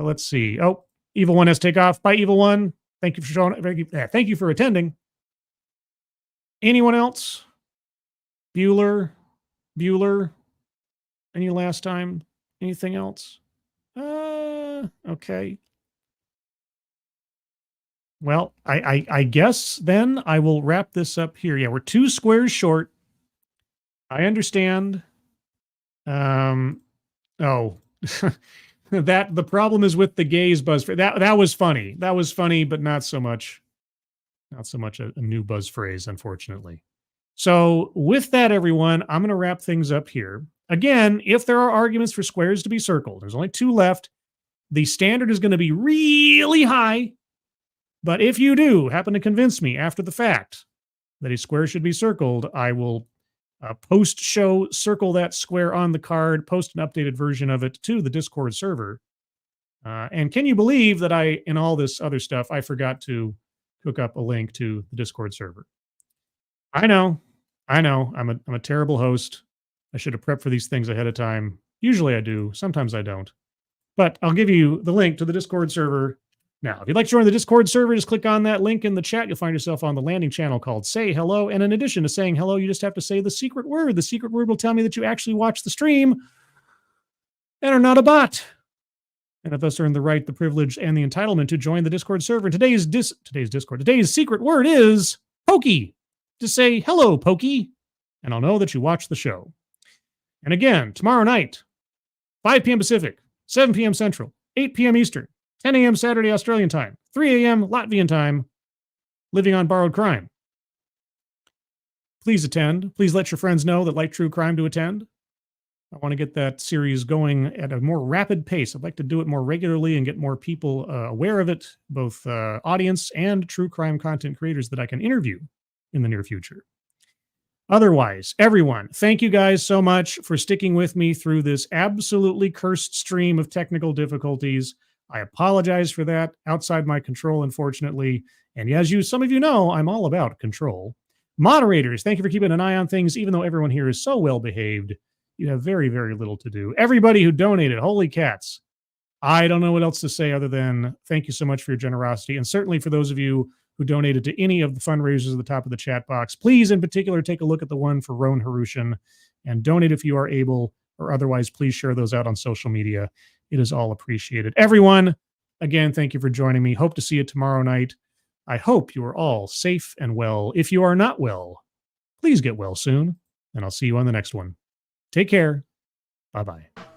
let's see. Oh, Evil One has takeoff. Bye, Evil One. Thank you for showing. Thank you for attending. Anyone else? Bueller. Any last time? Anything else? Okay. Well, I guess then I will wrap this up here. Yeah, we're 2 squares short. I understand. That the problem is with the gays buzz. That was funny. That was funny, but not so much. Not so much a new buzz phrase, unfortunately. So with that, everyone, I'm going to wrap things up here. Again, if there are arguments for squares to be circled, there's only 2 left. The standard is going to be really high. But if you do happen to convince me after the fact that a square should be circled, I will post-show circle that square on the card, post an updated version of it to the Discord server. And can you believe that in all this other stuff, I forgot to hook up a link to the Discord server? I know. I'm a terrible host. I should have prepped for these things ahead of time. Usually I do. Sometimes I don't. But I'll give you the link to the Discord server now. If you'd like to join the Discord server, just click on that link in the chat. You'll find yourself on the landing channel called Say Hello. And in addition to saying hello, you just have to say the secret word. The secret word will tell me that you actually watched the stream and are not a bot. And have thus earned the right, the privilege, and the entitlement to join the Discord server. Today's secret word is Pokey. Just say hello, Pokey, and I'll know that you watched the show. And again, tomorrow night, 5 p.m. Pacific, 7 p.m. Central, 8 p.m. Eastern, 10 a.m. Saturday Australian time, 3 a.m. Latvian time, Living on Borrowed Crime. Please attend. Please let your friends know that like true crime to attend. I want to get that series going at a more rapid pace. I'd like to do it more regularly and get more people aware of it, both audience and true crime content creators that I can interview in the near future. Otherwise, everyone, thank you guys so much for sticking with me through this absolutely cursed stream of technical difficulties. I apologize for that. Outside my control, unfortunately. And as some of you know, I'm all about control. Moderators, thank you for keeping an eye on things, even though everyone here is so well behaved. You have very, very little to do. Everybody who donated, holy cats. I don't know what else to say other than thank you so much for your generosity. And certainly for those of you who donated to any of the fundraisers at the top of the chat box, please in particular take a look at the one for Roan Harushan and donate if you are able, or otherwise please share those out on social media. It is all appreciated. Everyone, again, thank you for joining me. Hope to see you tomorrow night. I hope you are all safe and well. If you are not well, please get well soon, and I'll see you on the next one. Take care. Bye-bye.